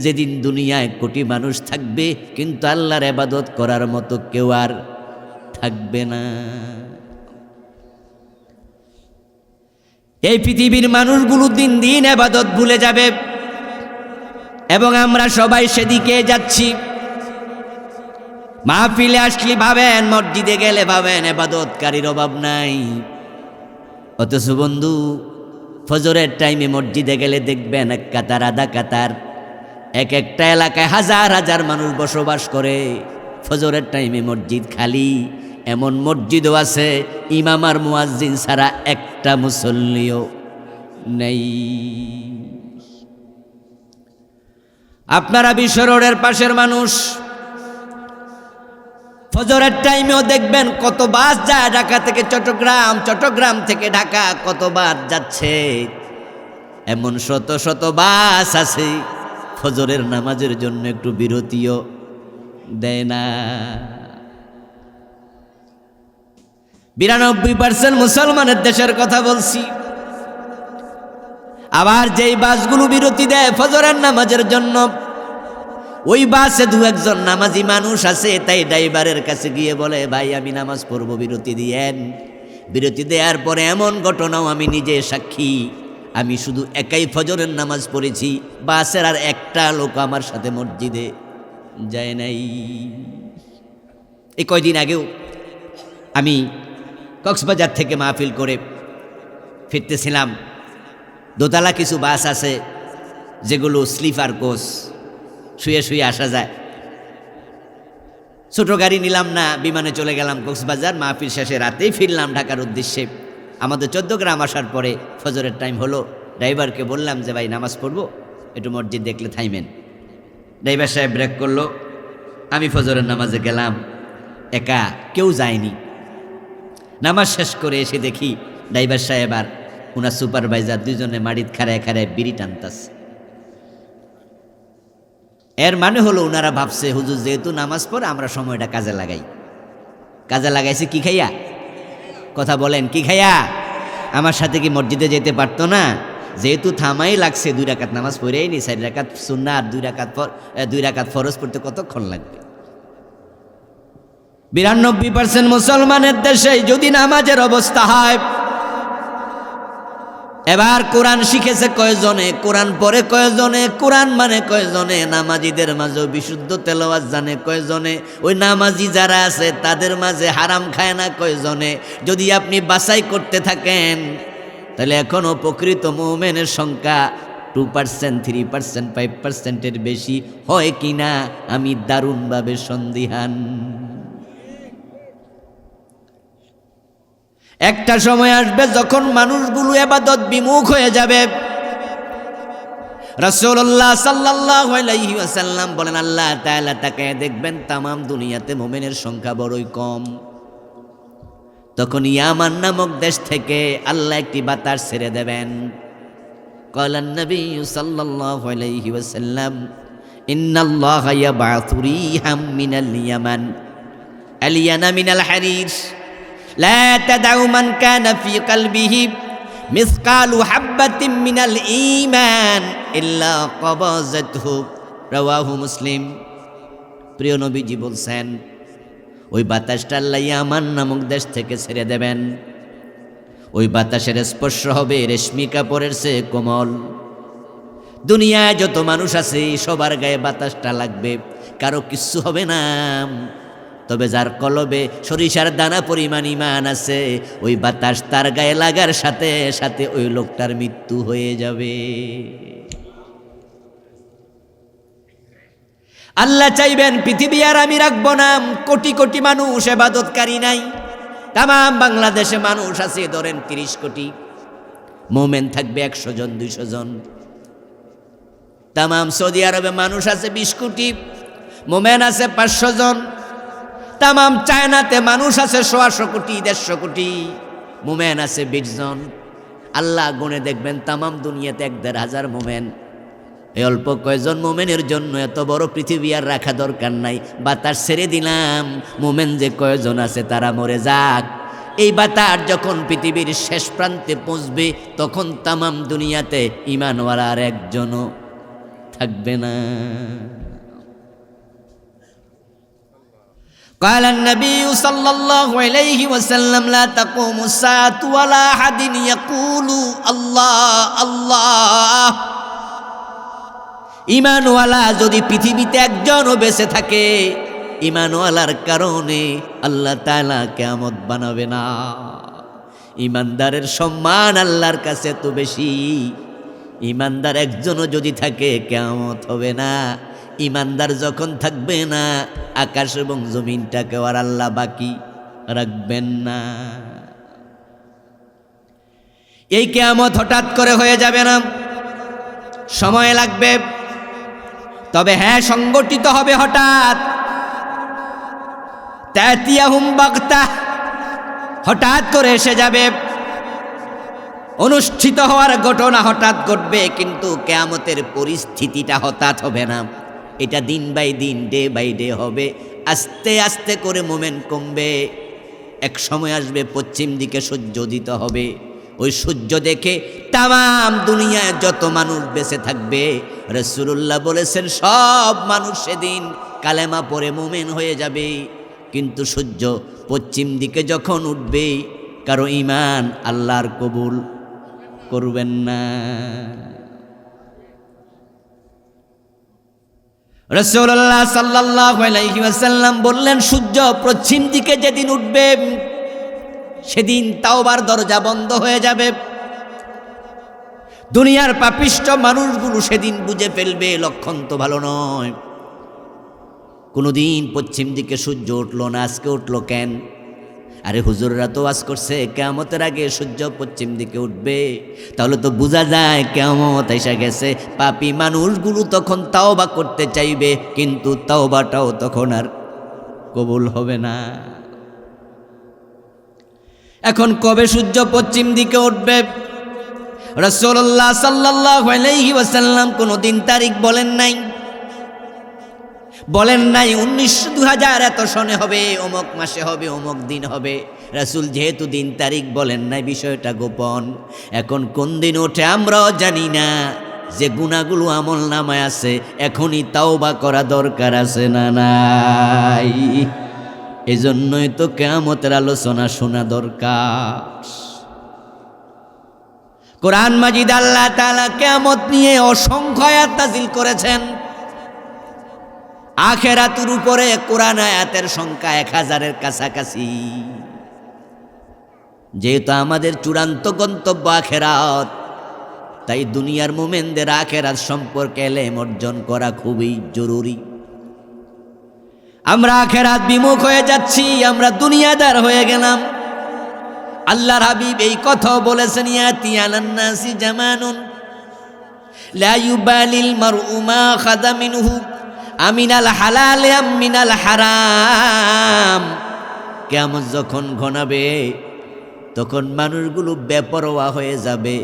যেদিন দুনিয়ায় কোটি মানুষ থাকবে, কিন্তু আল্লাহর ইবাদত করার মতো কেউ আর থাকবে না। এই পৃথিবীর মানুষগুলো দিন দিন ইবাদত ভুলে যাবে, এবং আমরা সবাই সেদিকে যাচ্ছি। মাহফিলে আসলে ভাবেন, মসজিদে গেলে ভাবেন ইবাদতকারীর অভাব নাই, অথচ বন্ধু ফজরের টাইমে মসজিদে গেলে দেখবেন এক কাতার আধা কাতার, এক একটা এলাকায় হাজার হাজার মানুষ বসবাস করে। ফজরের টাইমে মসজিদ খালি, এমন মসজিদও আছে ইমাম আর মুয়াজ্জিন ছাড়া একটা মুসল্লিও নেই। আপনারা বিশ্ব রোডের পাশের মানুষ, ফজরের টাইমেও দেখবেন কত বাস যায় ঢাকা থেকে চট্টগ্রাম, চট্টগ্রাম থেকে ঢাকা কত বাস যাচ্ছে। এমন শত শত বাস আছে ফজরের নামাজের জন্য একটু বিরতিও দেয় না। 92% মুসলমানের দেশের কথা বলছি। আবার যেই বাসগুলো বিরতি দেয় ফজরের নামাজের জন্য, ওই বাসে দু একজন নামাজি মানুষ আছে, তাই ড্রাইভারের কাছে গিয়ে বলে, ভাই আমি নামাজ পড়বো, বিরতি দিয়েন। বিরতি দেওয়ার পরে এমন ঘটনাও আমি নিজে সাক্ষী, আমি শুধু একাই ফজরের নামাজ পড়েছি, বাসের আর একটা লোক আমার সাথে মসজিদে যায় নাই। এই কয়দিন আগেও আমি কক্সবাজার থেকে মাহফিল করে ফিরতেছিলাম। দোতলা কিছু বাস আছে যেগুলো স্লিপার কোচ, শুয়ে শুয়ে আসা যায়। ছোট গাড়ি নিলাম না, বিমানে চলে গেলাম কক্সবাজার। মাহফিল শেষে রাতেই ফিরলাম ঢাকার উদ্দেশ্যে। আমাদের 14 গ্রাম আসার পরে ফজরের টাইম হলো। ড্রাইভারকে বললাম যে ভাই নামাজ পড়বো, একটু মসজিদ দেখলে থাইমেন। ড্রাইভার সাহেব ব্রেক করলো। আমি ফজরের নামাজে গেলাম, একা, কেউ যায়নি। নামাজ শেষ করে এসে দেখি ড্রাইভার সাহেব আর ওনার সুপারভাইজার দুজনে মাড়িত খাড়ায় খাড়ায় বিড়ি টানতাছে। এর মানে হলো ওনারা ভাবছে হুজুর যেহেতু নামাজ পড়ে আমরা সময়টা কাজে লাগাই। কাজে লাগাইছে কি খাইয়া? কথা বলেন, কি খাইয়া? আমার সাথে কি মসজিদে যেতে পারতো না? যেহেতু থামাই লাগছে, 2 রাকাত নামাজ পড়েই নি, 4 রাকাত সুন্নাহ আর 2 রাকাত ফরজ পড়তে কতক্ষণ লাগবে? 92% মুসলমানের দেশে যদি নামাজের অবস্থা হয়, এবার কোরআন শিখেছে কয়জনে, কোরআন পড়ে কয়জনে, কোরআন মানে কয়জনে, নামাজিদের মাঝে বিশুদ্ধ তেলাওয়াত জানে কয়জনে, ওই নামাজি যারা আছে তাদের মাঝে হারাম খায় না কয়জনে। যদি আপনি বাছাই করতে থাকেন তাহলে এখনো প্রকৃত মুমিনের সংখ্যা 2%, 3%, 5%-এর বেশি হয় কিনা আমি দারুণভাবে সন্দিহান। একটা সময় আসবে যখন মানুষগুলো ইবাদত বিমুখ হয়ে যাবে। রাসূলুল্লাহ সাল্লাল্লাহু আলাইহি ওয়াসাল্লাম বলেন, আল্লাহ তাআলা তাকায় দেখবেন তাম দুনিয়াতে মুমিনের সংখ্যা বড়ই কম। তখন ইয়ামান নামক দেশ থেকে আল্লাহ একটি বাতাস ছেড়ে দেবেন। ক্বালান নবী সাল্লাল্লাহু আলাইহি ওয়াসাল্লাম, ইন্নাল্লাহা ইয়াবআথু রিহাম মিনাল ইয়ামান আলিয়ানা মিনাল হারির لا تدع من كان في قلبه مثقال حبة من الإيمان إلا قبضته رواه مسلم। প্রিয় নবীজি বলছেন, ওই বাতাসটা আল্লাহ ইয়ামান নামক দেশ থেকে ছেড়ে দেবেন। ওই বাতাসের স্পর্শ হবে রেশমি কাপড়ের চেয়ে কোমল। দুনিয়ায় যত মানুষ আছে সবার গায়ে বাতাসটা লাগবে, কারো কিচ্ছু হবে না। তবে যার কলবে সরিষার দানা পরিমাণ ঈমান আছে, ওই বাতাস তার গায়ে লাগার সাথে সাথে ওই লোকটার মৃত্যু হয়ে যাবে। আল্লাহ চাইবেন পৃথিবী আর আমি রাখবো না। কোটি কোটি মানুষ ইবাদতকারী নাই। তামাম বাংলাদেশে মানুষ আছে ধরেন 30 কোটি, মুমিন থাকবে 100 জন 200 জন। তামাম সৌদি আরবে মানুষ আছে 20 কোটি, মুমিন আছে 500 জন। তামাম চায়নাতে মানুষ আছে 100 কোটি 150 কোটি, মুমিন আছে 20 জন। আল্লাহ গুনে দেখবেন তামাম দুনিয়াতে 1,500 মুমিন। এই অল্প কয়জন মুমিনের জন্য এত বড় পৃথিবী আর রাখা দরকার নাই। বাতাস ছেড়ে দিলাম, মুমিন যে কয়জন আছে তারা মরে যাক। এই বাতাস যখন পৃথিবীর শেষ প্রান্তে পৌঁছবে তখন তামাম দুনিয়াতে ঈমানওয়ালা আর একজনও থাকবে না। قال النبي صلى الله عليه وسلم لا تقوم الساعة ولا أحد يقول الله الله। ঈমানওয়ালা যদি পৃথিবীতে একজনও বেঁচে থাকে, ঈমানওয়ালার কারণে আল্লাহ তাআলা কিয়ামত বানাবে না। ঈমানদারের সম্মান আল্লাহর কাছে এত বেশি, ঈমানদার একজনও যদি থাকে কিয়ামত হবে না। ঈমানদার যখন থাকবে না, আকাশ এবং জমিনটাকে আর আল্লাহ বাকি রাখবেন না। এই কিয়ামত হঠাৎ করে হয়ে যাবে না, সময় লাগবে। তবে হ্যাঁ, সংগঠিত হবে হঠাৎ। তাতিয়াহুম বাগতা, হঠাৎ করে এসে যাবে। অনুষ্ঠিত হওয়ার ঘটনা হঠাৎ ঘটবে, কিন্তু কিয়ামতের পরিস্থিতিটা হঠাৎ হবে না। এটা দিন বাই দিন, ডে বাই ডে হবে। আস্তে আস্তে করে মোমেন্ট কমবে। এক সময় আসবে পশ্চিম দিকে সূর্য উদিত হবে, ওই সূর্য দেখে তাম দুনিয়ায় যত মানুষ বেঁচে থাকবে, রাসূলুল্লাহ বলেছেন সব মানুষ সেদিন কালেমা পড়ে মুমিন হয়ে যাবে। কিন্তু সূর্য পশ্চিম দিকে যখন উঠবে, কারো ঈমান আল্লাহর কবুল করবেন না। রাসূলুল্লাহ সাল্লাল্লাহু আলাইহি ওয়াসাল্লাম বললেন, সূর্য পশ্চিম দিকে যেদিন উঠবে সেদিন তাওবার দরজা বন্ধ হয়ে যাবে। দুনিয়ার পাপিষ্ঠ মানুষগুলো সেদিন বুঝে ফেলবে লক্ষণ তো ভালো নয়। কোনোদিন পশ্চিম দিকে সূর্য উঠলো না, আজকে উঠলো কেন? আরে হুজুররা তো ওয়াজ করছে কিয়ামতের আগে সূর্য পশ্চিম দিকে উঠবে, তাহলে তো বোঝা যায় কিয়ামত এসে গেছে। পাপী মানুষগুলো তখন তাওবা করতে চাইবে, কিন্তু তাওবাটাও তখন আর কবুল হবে না। এখন কবে সূর্য পশ্চিম দিকে উঠবে? রাসূলুল্লাহ সাল্লাল্লাহু আলাইহি ওয়াসাল্লাম কোনো দিন তারিখ বলেন নাই। 2000 এত সনে হবে, অমুক মাসে হবে, অমুক দিন হবে। রাসূল যেহেতু দিন তারিখ বলেন নাই, বিষয়টা গোপন। এখন কোন দিন ওঠে আমরাও জানি না। যে গুনাহগুলো আমল নামায় আছে, এখনই তাওবা করা দরকার আছে না নাই? এজন্যই তো কিয়ামতের আলোচনা শোনা দরকার। কোরআন মাজিদ আল্লাহ তাআলা কিয়ামত নিয়ে অসংখ্য আয়াত নাযিল করেছেন। আখিরাতের উপরে কোরআন আয়াতের সংখ্যা 1000-এর কাছাকাছি। যেহেতু আমাদের চূড়ান্ত গন্তব্য আখিরাত, তাই দুনিয়ার মুমিনদের আখিরাত সম্পর্কে ইলম অর্জন করা খুবই জরুরি। আমরা আখিরাত বিমুখ হয়ে যাচ্ছি, আমরা দুনিয়াদার হয়ে গেলাম। আল্লাহর হাবিব এই কথা বলেছেন, ইয়াতি আলান নাসি জামানুন লা ইউবালিল মারউ মা খাযা মিনহু আমিনাল হালাল আমিনাল হারাম। কিয়ামত যখন ঘনাবে, তখন মানুষগুলো বেপরোয়া হয়ে যাবে।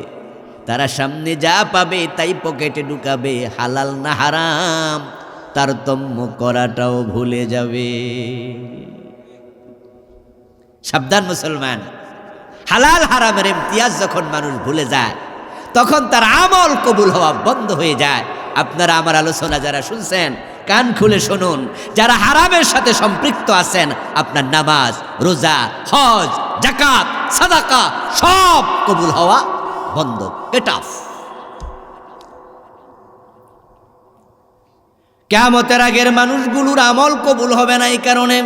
তারা সামনে যা পাবে তাই পকেটে ঢুকাবে, হালাল না হারাম তারতম্য করাটাও ভুলে যাবে। সাবধান মুসলমান, হালাল হারামের ইমতিয়াজ যখন মানুষ ভুলে যায়, তখন তার আমল কবুল হওয়া বন্ধ হয়ে যায়। আপনারা আমার আলোচনা যারা শুনছেন, কান খুলে শুনুন। যারা হারামের সাথে সম্পৃক্ত আছেন, আপনার নামাজ, রোজা, হজ, যাকাত, সাদাকা সব কবুল হওয়া বন্ধ, গেট অফ। কিয়ামতের আগের মানুষগুলোর আমল কবুল হবে না এই কারণে,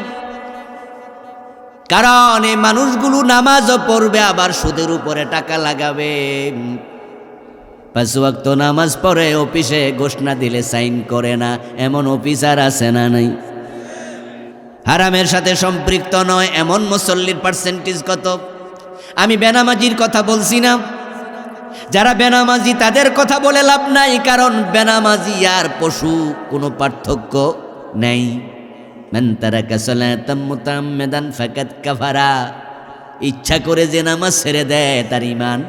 কারণ এই মানুষগুলো নামাজও পড়বে, আবার সুদের উপরে টাকা লাগাবে। 5 ওয়াক্ত নামাজ পড়ে, অফিসে ঘোষণা দিলে সাইন করে না, এমন অফিসার আছে না নাই? হারামের সাথে সম্পৃক্ত নয় এমন মুসল্লির পার্সেন্টেজ কত? আমি বেনামাজির কথা বলছি না। যারা বেনামাজি তাদের কথা বলে লাভ নাই, কারণ বেনামাজি আর পশু কোনো পার্থক্য নেই। মান তারাকা সালাতাম মুতাআম্মিদান ফাকাদ কাফারা। ইচ্ছা করে যে নামাজ ছেড়ে দেয় তার ঈমান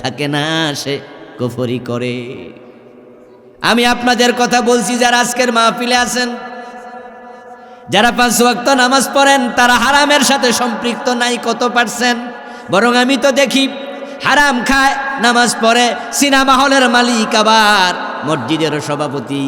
থাকে না, সে কুফরি করে। আমি আপনাদের কথা বলছি যারা আজকের মাহফিলে আছেন, যারা 5 ওয়াক্ত নামাজ পড়েন, তারা হারামের সাথে সম্পৃক্ত নাই কত পার্সেন্ট? বরং আমি তো দেখি হারাম খায়, নামাজ পড়ে, সিনেমা হলের মালিক, আবার মসজিদের সভাপতি।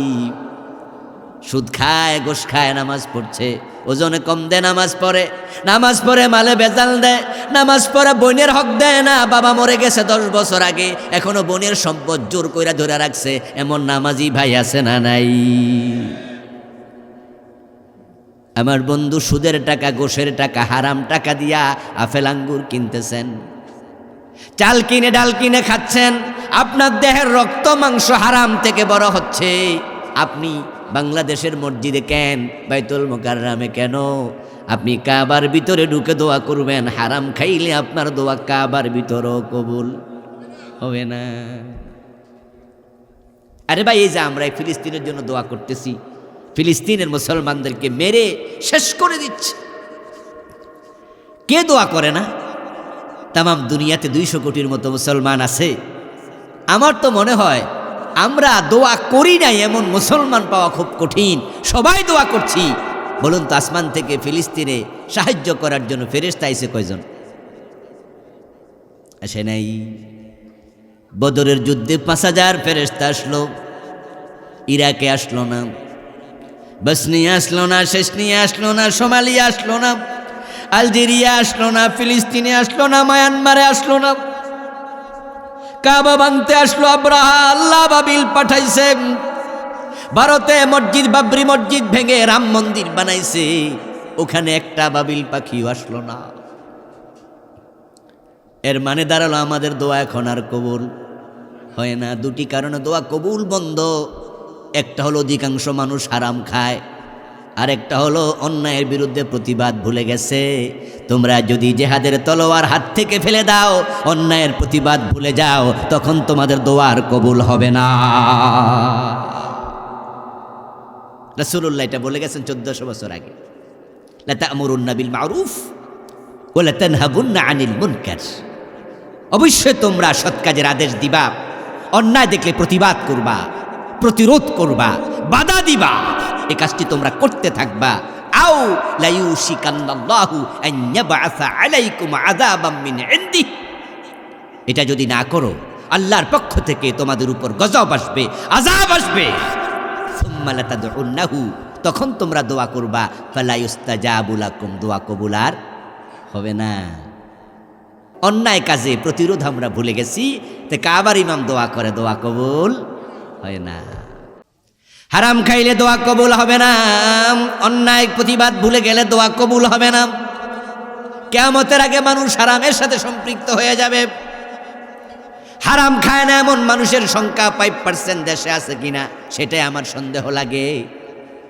সুদ খায়, ঘুষ খায়, নামাজ পড়ছে, ওজনে কম দেয়, নামাজ পড়ে মালে বেজাল দেয়, নামাজ পড়ে বোনের হক দেয় না। বাবা মরে গেছে 10 বছর আগে, এখনো বোনের সম্পদ জোর কইরা ধরে রাখছে, এমন নামাজি ভাই আছে না নাই? আমার বন্ধু সুদের টাকা, ঘুষের টাকা, হারাম টাকা দিয়া আপেল আঙ্গুর কিনতেছেন, চাল কিনে ডাল কিনে খাচ্ছেন। আপনার দেহের রক্ত মাংস হারাম থেকে বড় হচ্ছে। আপনি বাংলাদেশের মসজিদে কেন, বাইতুল মুকাররমে কেন? আপনি কাবার ভিতরে ঢুকে দোয়া করবেন, হারাম খাইলে আপনার দোয়া কাবার ভিতরেও কবুল হবে না। আরে ভাই, এই যে আমরা ফিলিস্তিনের জন্য দোয়া করতেছি, ফিলিস্তিনের মুসলমানদেরকে মেরে শেষ করে দিচ্ছে, কে দোয়া করে না? তামাম দুনিয়াতে 200 কোটির মতো মুসলমান আছে। আমার তো মনে হয় আমরা দোয়া করি নাই এমন মুসলমান পাওয়া খুব কঠিন। সবাই দোয়া করছি। বলুন তো, আসমান থেকে ফিলিস্তিনে সাহায্য করার জন্য ফেরেশতা আইছে কয়জন? আসে নাই। বদরের যুদ্ধে 5000 ফেরেশতা আসলো, ইরাকে আসলো না, বসনিয়া আসলো না, শেষনিয়া আসলো না, সোমালিয়া আসলো না, আলজেরিয়া আসলো না, ফিলিস্তিনে আসলো না, মায়ানমারে আসলো না। কাবা ভাঙতে আসলো আব্রাহা, আল্লাহ বাবিল পাঠাইছে। ভারতে মসজিদ, বাবরি মসজিদ ভেঙে রাম মন্দির বানাইছে, ওখানে একটা বাবিল পাখিও আসলো না। এর মানে দাঁড়ালো আমাদের দোয়া এখন আর কবুল হয় না। দুটি কারণে দোয়া কবুল বন্ধ। একটা হলো অধিকাংশ মানুষ হারাম খায়, আর একটা হলো অন্যায়ের বিরুদ্ধে প্রতিবাদ ভুলে গেছে। তোমরা যদি জিহাদের তলোয়ার হাত থেকে ফেলে দাও, অন্যায়ের প্রতিবাদ ভুলে যাও, তখন তোমাদের দোয়ার কবুল হবে না। রাসূলুল্লাহ এটা বলে গেছেন 1400 বছর আগে। লা তা'মুরুন্না বিল মা'রুফ ওয়া লা তানহাবুন্না আনিল মুনকার। অবশ্যই তোমরা সৎ কাজের আদেশ দিবা, অন্যায় দেখলে প্রতিবাদ করবা, প্রতিরোধ করবা, বাধা দিবা। এই কাজটি তোমরা করতে থাকবা। আও লা ইউশিকান্নাল্লাহু আন ইয়াবআসা আলাইকুম আযাবাম মিন ইনদি। এটা যদি না করো, আল্লাহর পক্ষ থেকে তোমাদের উপর গজব আসবে, আযাব আসবে। সুম্মা লাতাদউন্নাহু, তখন তোমরা দোয়া করবা, ফালা ইউস্তাজাবু লাকুম, দোয়া কবুল আর হবে না। অন্যায় কাজে প্রতিরোধ আমরা ভুলে গেছি, তে কাবার ইমাম দোয়া করে, দোয়া কবুল হয় না। হারাম খাইলে দোয়া কবুল হবে না, অন্যায় প্রতিবাদ ভুলে গেলে দোয়া কবুল হবে না। কিয়ামতের আগে মানুষ হারামের সাথে সম্পৃক্ত হয়ে যাবে। হারাম খায় না এমন মানুষের সংখ্যা 5% দেশে আছে কিনা সেটাই আমার সন্দেহ লাগে।